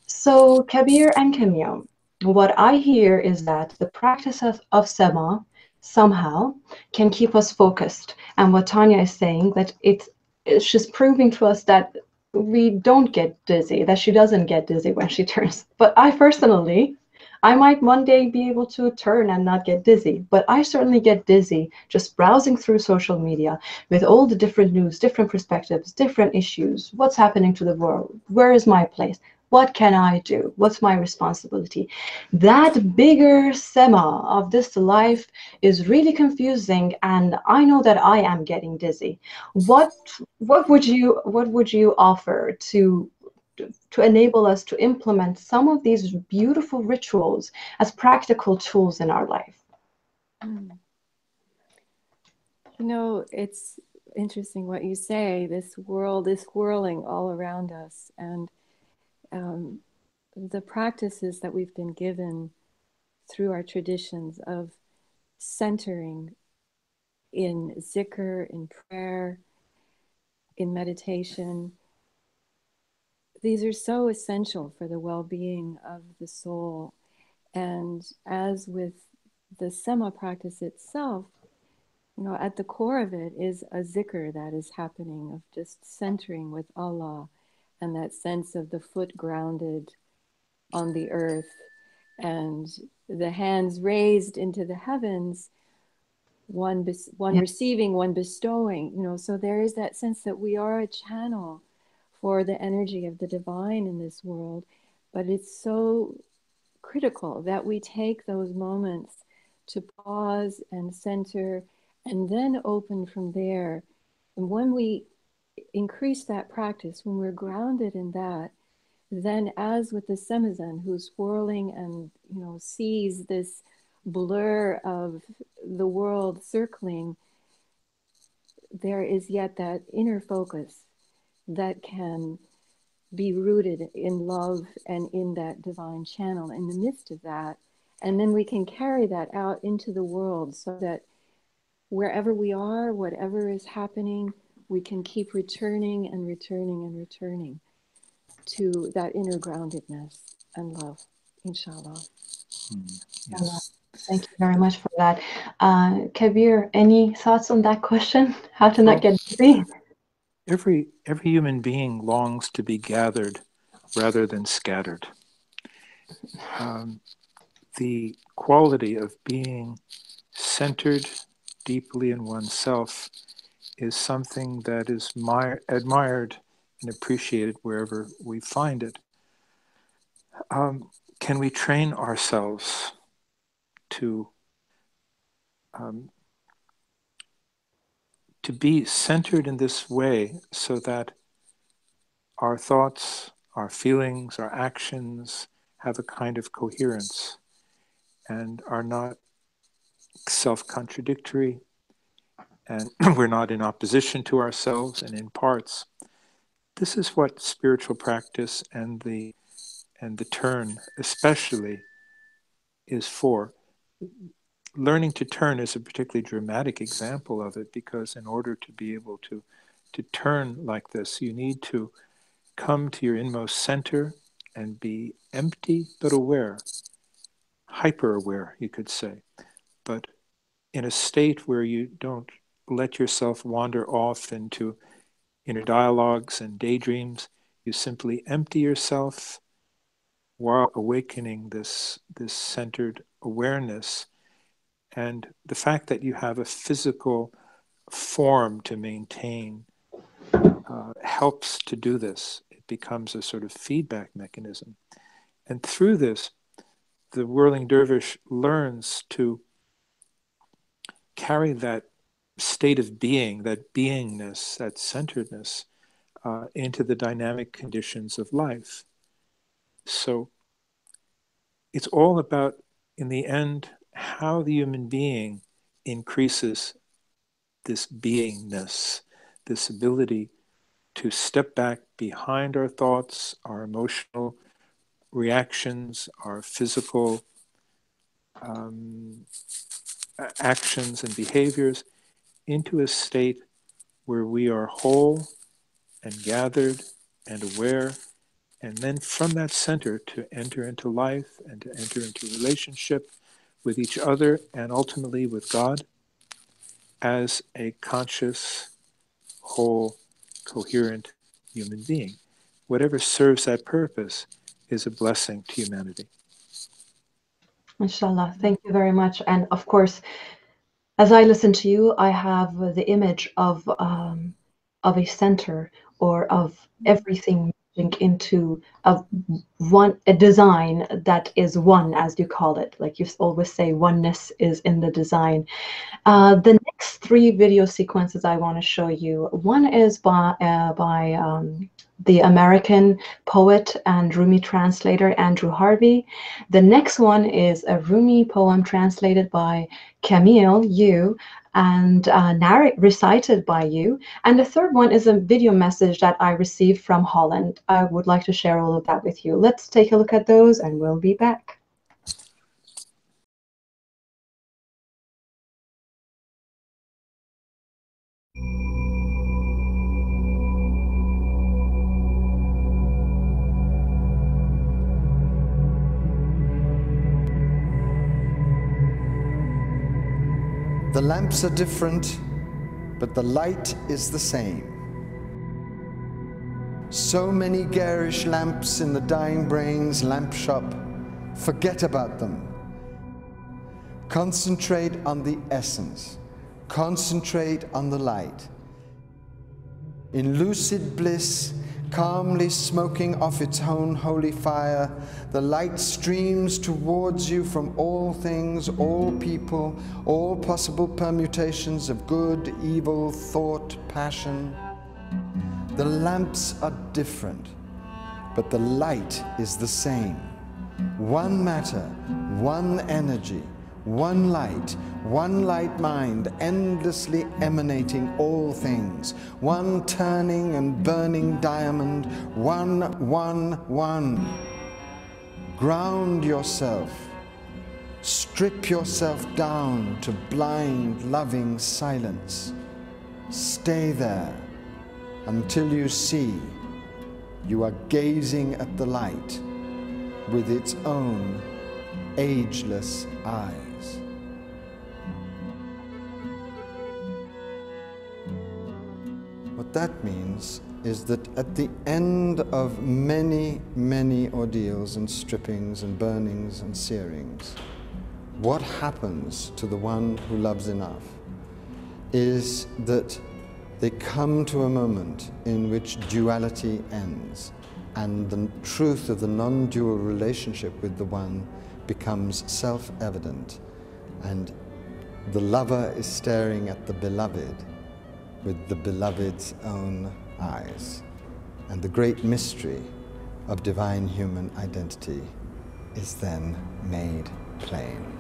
So, Kabir and Camille, what I hear is that the practice of Sema somehow can keep us focused. And what Tanya is saying, that it's just proving to us that we don't get dizzy, that she doesn't get dizzy when she turns. But I personally, I might one day be able to turn and not get dizzy, but I certainly get dizzy just browsing through social media with all the different news, different perspectives, different issues. What's happening to the world? Where is my place? What can I do? What's my responsibility? That bigger Sema of this life is really confusing, and I know that I am getting dizzy. What would you offer to enable us to implement some of these beautiful rituals as practical tools in our life?
You know, it's interesting what you say. This world is whirling all around us, and the practices that we've been given through our traditions of centering in zikr, in prayer, in meditation, these are so essential for the well-being of the soul. And as with the Sema practice itself, you know, at the core of it is a zikr that is happening, of just centering with Allah, and that sense of the foot grounded on the earth and the hands raised into the heavens, one receiving, one bestowing, you know. So there is that sense that we are a channel for the energy of the divine in this world. But it's so critical that we take those moments to pause and center and then open from there. And when we increase that practice, when we're grounded in that, then as with the Semazen who's whirling and, you know, sees this blur of the world circling, there is yet that inner focus that can be rooted in love and in that divine channel in the midst of that. And then we can carry that out into the world so that wherever we are, whatever is happening, we can keep returning and returning and returning to that inner groundedness and love, inshallah.
Yes.
Thank you very much for that. Kabir, any thoughts on that question? How to not get dizzy?
Every human being longs to be gathered rather than scattered. The quality of being centered deeply in oneself is something that is admired and appreciated wherever we find it. Can we train ourselves to be centered in this way so that our thoughts, our feelings, our actions have a kind of coherence and are not self-contradictory, and we're not in opposition to ourselves and in parts? This is what spiritual practice and the turn especially is for. Learning to turn is a particularly dramatic example of it, because in order to be able to turn like this, you need to come to your inmost center and be empty but aware, hyper aware, you could say, but in a state where you don't let yourself wander off into inner dialogues and daydreams. You simply empty yourself while awakening this centered awareness. And the fact that you have a physical form to maintain helps to do this. It becomes a sort of feedback mechanism. And through this, the whirling dervish learns to carry that state of being, that beingness, that centeredness into the dynamic conditions of life. So it's all about, in the end, how the human being increases this beingness, this ability to step back behind our thoughts, our emotional reactions, our physical actions and behaviors, into a state where we are whole and gathered and aware, and then from that center to enter into life and to enter into relationship with each other and ultimately with God as a conscious, whole, coherent human being. Whatever serves that purpose is a blessing to humanity.
Inshallah, thank you very much. And of course, as I listen to you, I have the image of a center, or of everything into a design that is one, as you call it. Like you always say, oneness is in the design. The next 3 video sequences I want to show you. One is by the American poet and Rumi translator Andrew Harvey. The next one is a Rumi poem translated by Camille, you, and recited by you. And the third one is a video message that I received from Holland. I would like to share all of that with you. Let's take a look at those and we'll be back.
The lamps are different, but the light is the same. So many garish lamps in the dying brain's lamp shop. Forget about them. Concentrate on the essence. Concentrate on the light. In lucid bliss, calmly smoking off its own holy fire, the light streams towards you from all things, all people, all possible permutations of good, evil, thought, passion. The lamps are different, but the light is the same. One matter, one energy, one light mind, endlessly emanating all things, one turning and burning diamond, one. Ground yourself, strip yourself down to blind, loving silence. Stay there until you see you are gazing at the light with its own ageless eyes. What that means is that at the end of many, many ordeals and strippings and burnings and searings, what happens to the one who loves enough is that they come to a moment in which duality ends and the truth of the non-dual relationship with the one becomes self-evident, and the lover is staring at the beloved with the beloved's own eyes. And the great mystery of divine human identity is then made plain.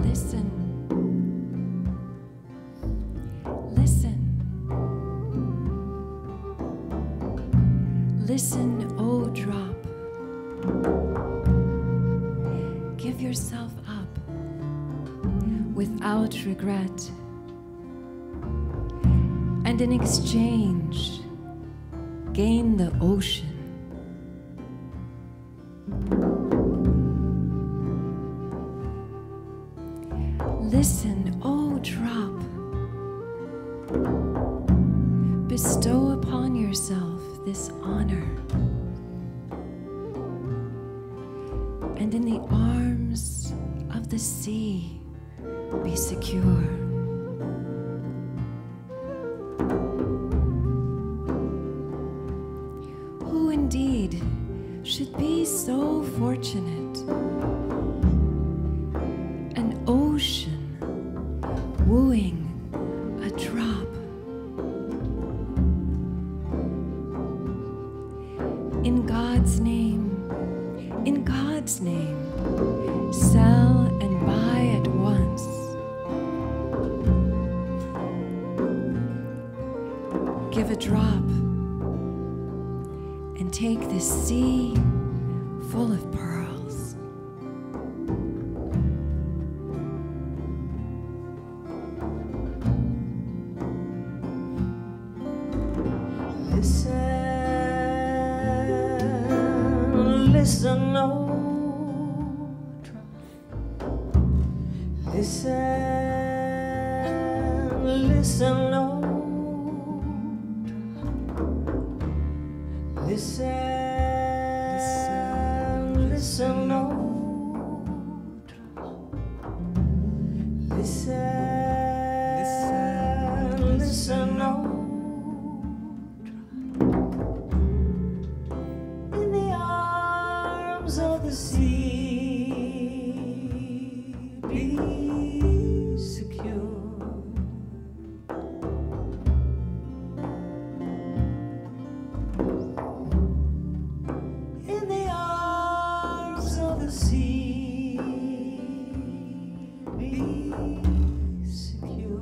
Listen. Listen. Listen, oh drop. Give yourself up without regret. And in exchange, gain the ocean. Listen, oh drop. Bestow upon yourself this honor. And in the arms of the sea, be secure. Who indeed should be so fortunate? An ocean wooing a drop. In God's name, sell and buy at once. Give a drop and take this sea full of pearls.
Listen, no drop. Listen, no drop. Listen, no drop. Listen, no drop. In the arms of the sea, be secure. In the arms of the sea, be secure.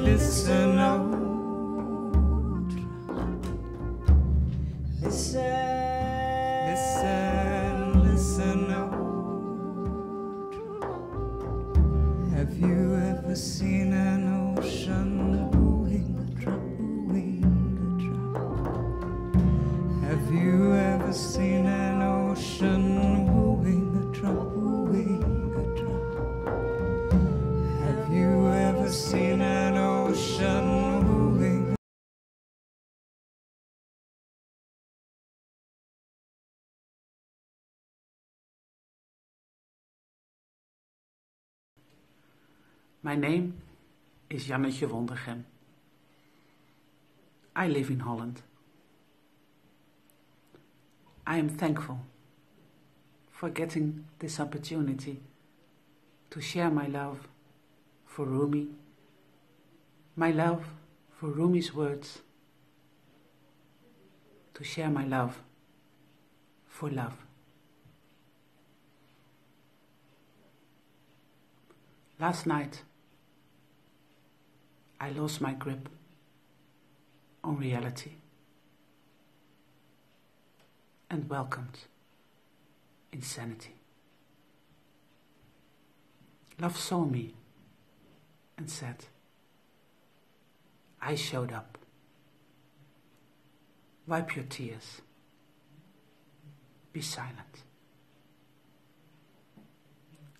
Listen, no drop. Listen, no drop. Have you ever seen an ocean wooing a drop, wooing a drop? Have you ever seen an ocean wooing a drop, wooing a drop? Have you ever seen an ocean wooing?
My name is Jannetje Wondergem. I live in Holland. I am thankful for getting this opportunity to share my love for Rumi, my love for Rumi's words, to share my love for love. Last night, I lost my grip on reality and welcomed insanity. Love saw me and said, I showed up. Wipe your tears. Be silent.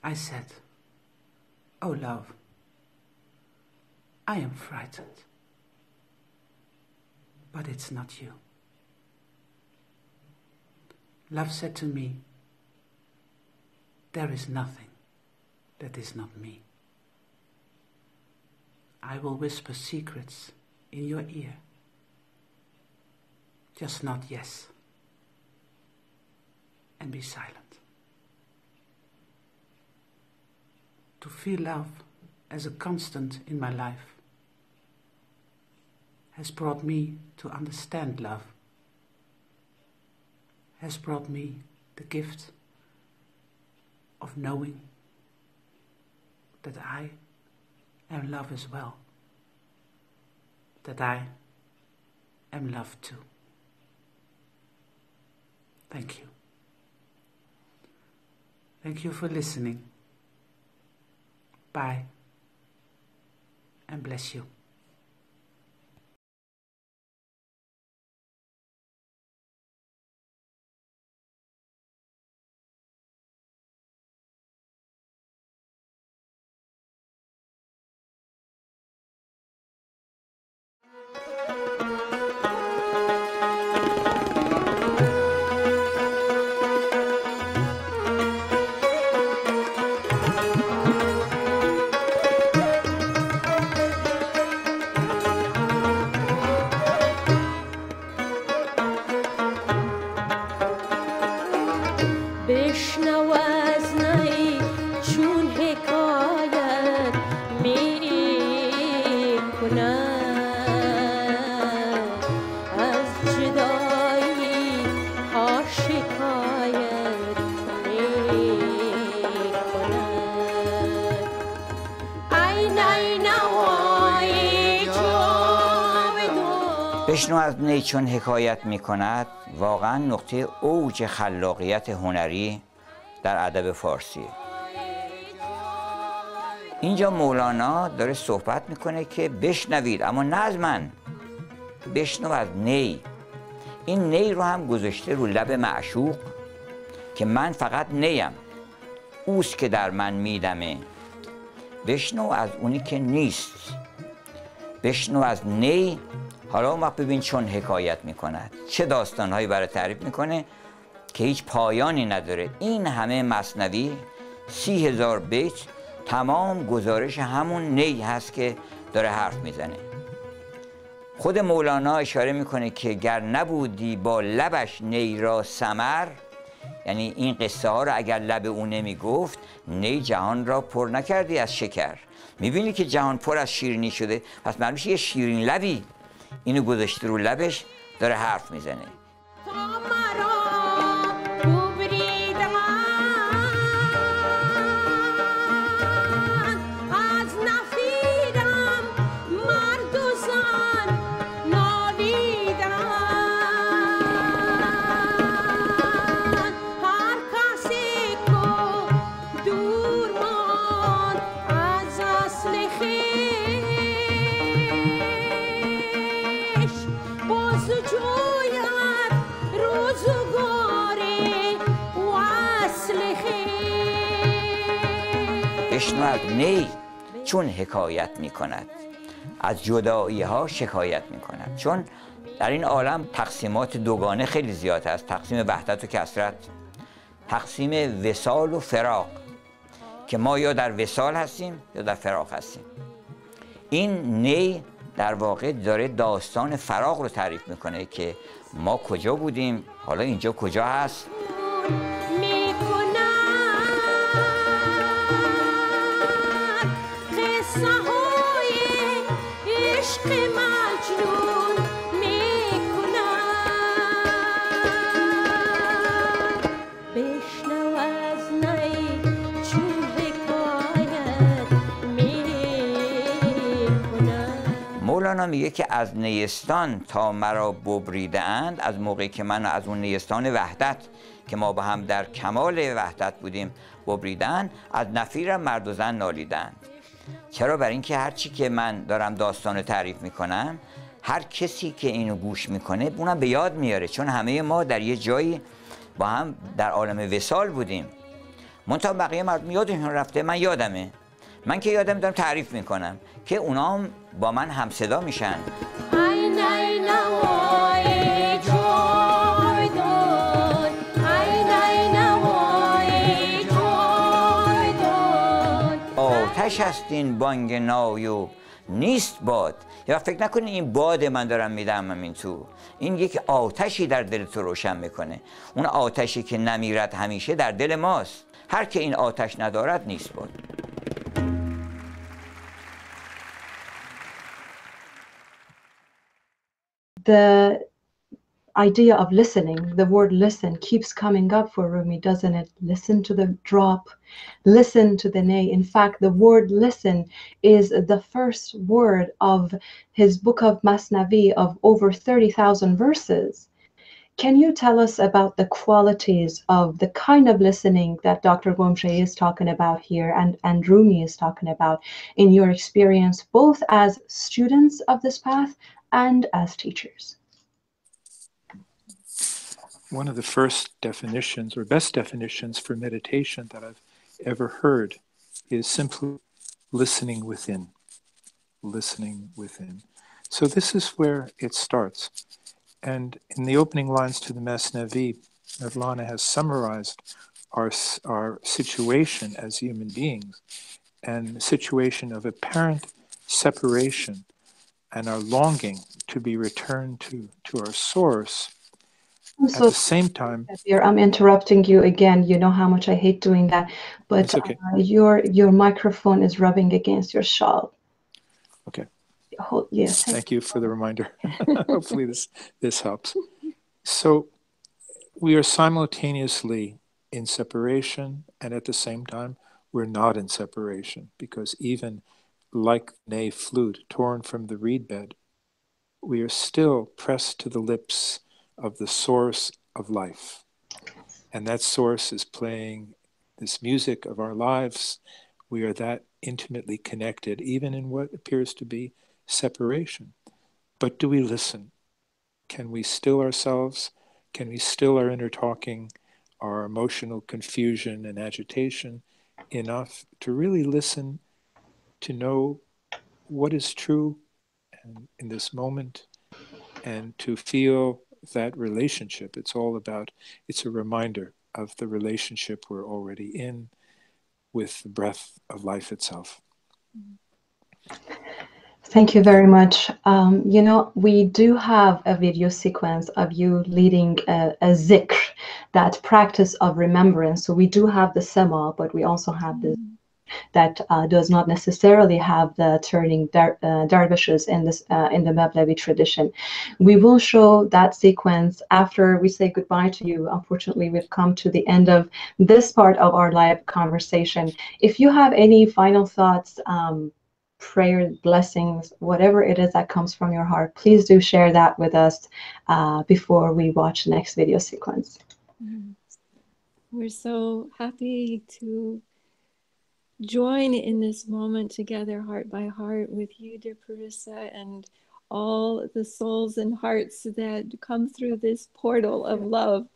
I said, oh love, I am frightened, but it's not you. Love said to me, there is nothing that is not me. I will whisper secrets in your ear, just not yes, and be silent. To feel love as a constant in my life has brought me to understand love, has brought me the gift of knowing that I am love as well, that I am love too. Thank you. Thank you for listening. Bye, and bless you.
بشنو از نی چون حکایت میکند واقعا نقطه اوج خلاقیت هنری در ادب فارسی. اینجا مولانا داره صحبت میکنه که بشنوید، اما نه از من، بشنو از نی. این نی رو هم گذاشته رو لب معشوق که من فقط نیم، اوست که در من میدمه. بشنو از اونی که نیست، بشنو از نی. حالا اون وقت ببین چون حکایت میکند، چه داستانهایی برای تعریف میکنه که هیچ پایانی نداره. این همه مثنوی 30,000 بیت تمام گزارش همون نی هست که داره حرف میزنه. خود مولانا اشاره میکنه که گر نبودی با لبش نی را ثمر، یعنی این قصه ها رو اگر لب او نمیگفت، نی جهان را پر نکردی از شکر. میبینی که جهان پر از شیرینی شده، پس معلوم یه شیرین لبی اینو گذاشته رو لبش، داره حرف میزنه. بشنو از نی چون حکایت می کند، از جدایی ها شکایت می کند. چون در این عالم تقسیمات دوگانه خیلی زیاد است، تقسیم وحدت و کثرت، تقسیم وصال و فراق، که ما یا در وصال هستیم یا در فراق هستیم. این نی در واقع داره داستان فراق رو تعریف میکنه که ما کجا بودیم، حالا اینجا کجا هست. مولانا میگه که از نیستان تا مرا ببریده اند، از موقعی که من از اون نیستان وحدت که ما با هم در کمال وحدت بودیم ببریدن، از نفیرم مرد و زن نالیدند. چرا؟ برای اینکه هرچی که من دارم داستان تعریف میکنم، هر کسی که اینو گوش میکنه اونم به یاد میاره، چون همه ما در یه جایی با هم در عالم وصال بودیم. منتها بقیه مردم یادشون رفته، من یادمه. من که یادم دارم تعریف میکنم که اونام با من همصدا میشن. آتش است این بانگ نایو نیست باد. یا فکر نکنین این باد من دارم میدم این تو، این یک آتشی در دل تو روشن میکنه. اون آتشی که نمیرد همیشه در دل ماست. هر که این آتش ندارد نیست باد.
The idea of listening, the word listen keeps coming up for Rumi, doesn't it? Listen to the drop, listen to the nay. In fact, the word listen is the first word of his book of Masnavi of over 30,000 verses. Can you tell us about the qualities of the kind of listening that Dr. Gomshe is talking about here and Rumi is talking about in your experience, both as students of this path and as teachers?
One of the first definitions or best definitions for meditation that I've ever heard is simply listening within. Listening within. So this is where it starts. And in the opening lines to the Masnavi, Mevlana has summarized our situation as human beings and the situation of apparent separation and our longing to be returned to our source. At the same time,
I'm interrupting you again. You know how much I hate doing that, but
okay.
Your microphone is rubbing against your shawl.
Okay.
Yes.
Thank you for the reminder. Hopefully this helps. So we are simultaneously in separation, and at the same time, we're not in separation, because even like a flute torn from the reed bed, we are still pressed to the lips of the source of life. And that source is playing this music of our lives. We are that intimately connected, even in what appears to be separation. But do we listen? Can we still ourselves? Can we still our inner talking, our emotional confusion and agitation enough to really listen, to know what is true and in this moment, and to feel that relationship? It's all about, it's a reminder of the relationship we're already in with the breath of life itself.
Thank you very much. You know, we do have a video sequence of you leading a zikr, that practice of remembrance. So we do have the sema, but we also have the that does not necessarily have the turning dervishes in this in the Mevlevi tradition. We will show that sequence after we say goodbye to you. Unfortunately, we've come to the end of this part of our live conversation. If you have any final thoughts, prayer, blessings, whatever it is that comes from your heart, please do share that with us before we watch the next video sequence.
We're so happy to join in this moment together, heart by heart, with you, dear Parisa, and all the souls and hearts that come through this portal of love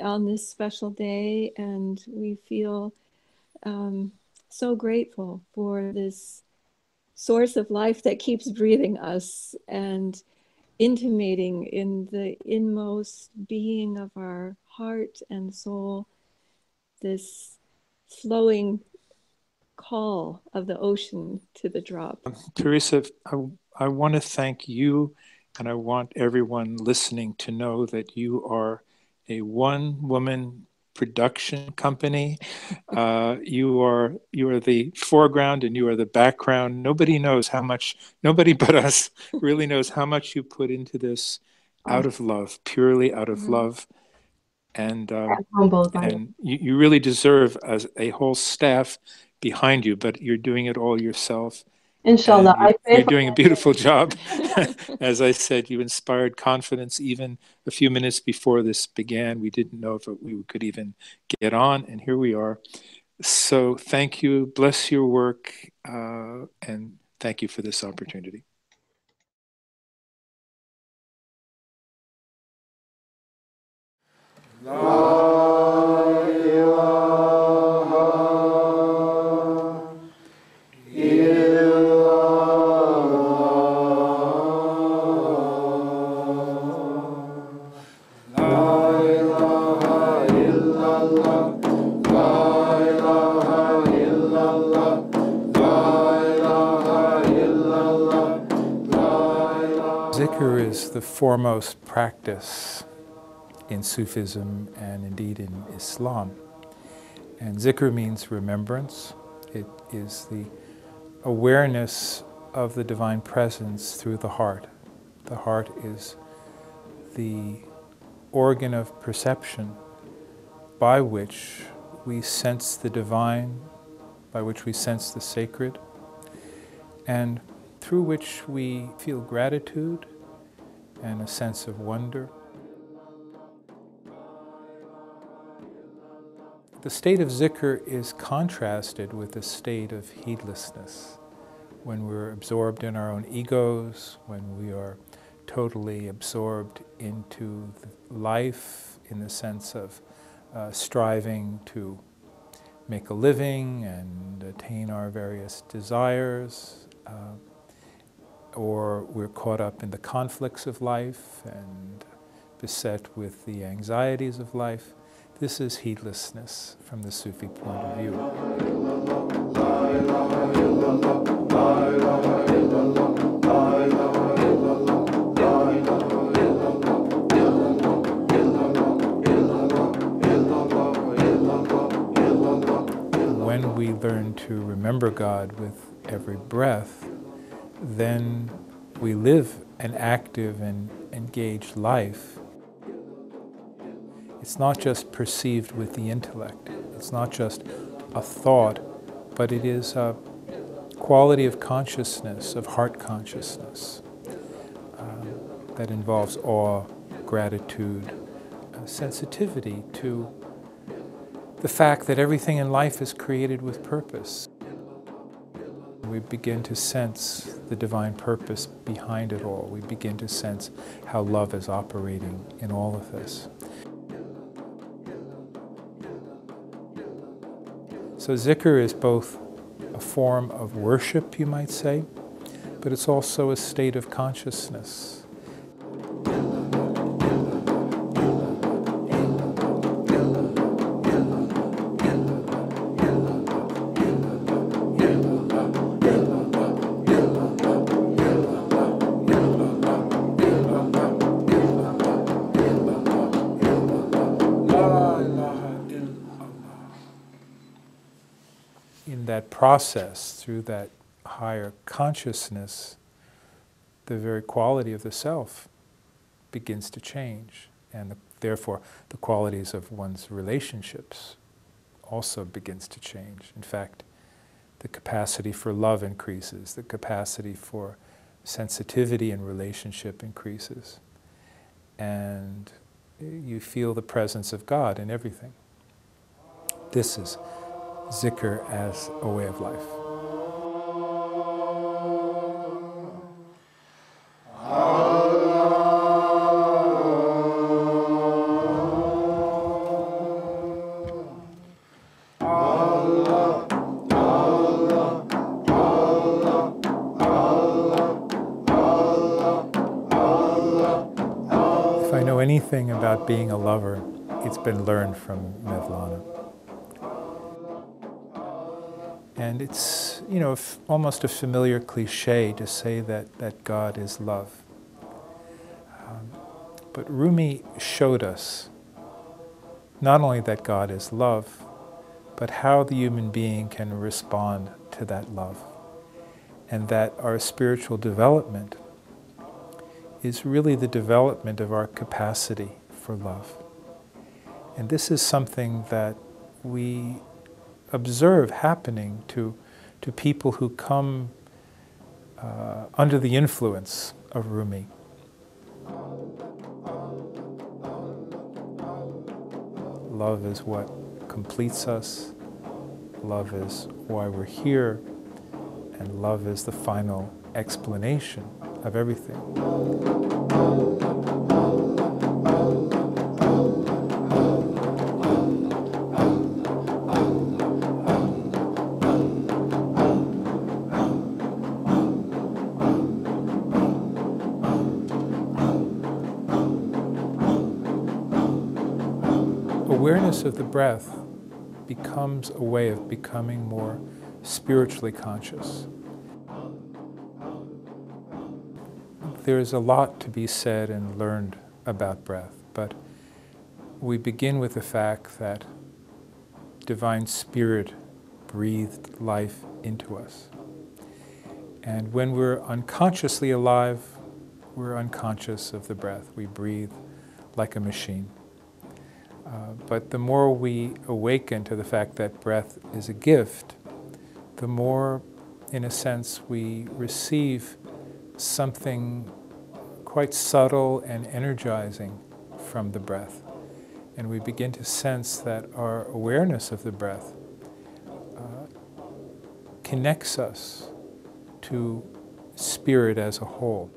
on this special day. And we feel so grateful for this source of life that keeps breathing us and intimating in the inmost being of our heart and soul this flowing call of the ocean to the drop.
Parisa, I want to thank you, and I want everyone listening to know that you are a one-woman production company. You are the foreground and you are the background. Nobody knows how much, nobody but us really knows how much you put into this out of love, purely out of love. And you really deserve a whole staff behind you, but you're doing it all yourself.
Inshallah,
you're doing a beautiful job. As I said, you inspired confidence even a few minutes before this began. We didn't know if we could even get on, and here we are. So thank you, bless your work, and thank you for this opportunity. Zikr is the foremost practice in Sufism and indeed in Islam. And zikr means remembrance. It is the awareness of the divine presence through the heart. The heart is the organ of perception by which we sense the divine, by which we sense the sacred, and through which we feel gratitude and a sense of wonder. The state of zikr is contrasted with the state of heedlessness, when we're absorbed in our own egos, when we are totally absorbed into life in the sense of striving to make a living and attain our various desires, or we're caught up in the conflicts of life and beset with the anxieties of life. This is heedlessness from the Sufi point of view. When we learn to remember God with every breath, then we live an active and engaged life. It's not just perceived with the intellect. It's not just a thought, but it is a quality of consciousness, of heart consciousness. that involves awe, gratitude, sensitivity to the fact that everything in life is created with purpose. We begin to sense the divine purpose behind it all. We begin to sense how love is operating in all of this. So zikr is both a form of worship, you might say, but it's also a state of consciousness. In that process, through that higher consciousness, the very quality of the self begins to change, and therefore the qualities of one's relationships also begins to change. In fact, the capacity for love increases, the capacity for sensitivity in relationship increases, and you feel the presence of God in everything. This is zikr as a way of life. If I know anything about being a lover, it's been learned from Mevlana. And it's, almost a familiar cliche to say that God is love. But Rumi showed us not only that God is love, but how the human being can respond to that love. And that our spiritual development is really the development of our capacity for love. And this is something that we observe happening to people who come under the influence of Rumi. Love is what completes us, love is why we're here, and love is the final explanation of everything. Awareness of the breath becomes a way of becoming more spiritually conscious. There is a lot to be said and learned about breath, but we begin with the fact that Divine Spirit breathed life into us. And when we're unconsciously alive, we're unconscious of the breath. We breathe like a machine. But the more we awaken to the fact that breath is a gift, the more, in a sense, we receive something quite subtle and energizing from the breath. And we begin to sense that our awareness of the breath connects us to spirit as a whole.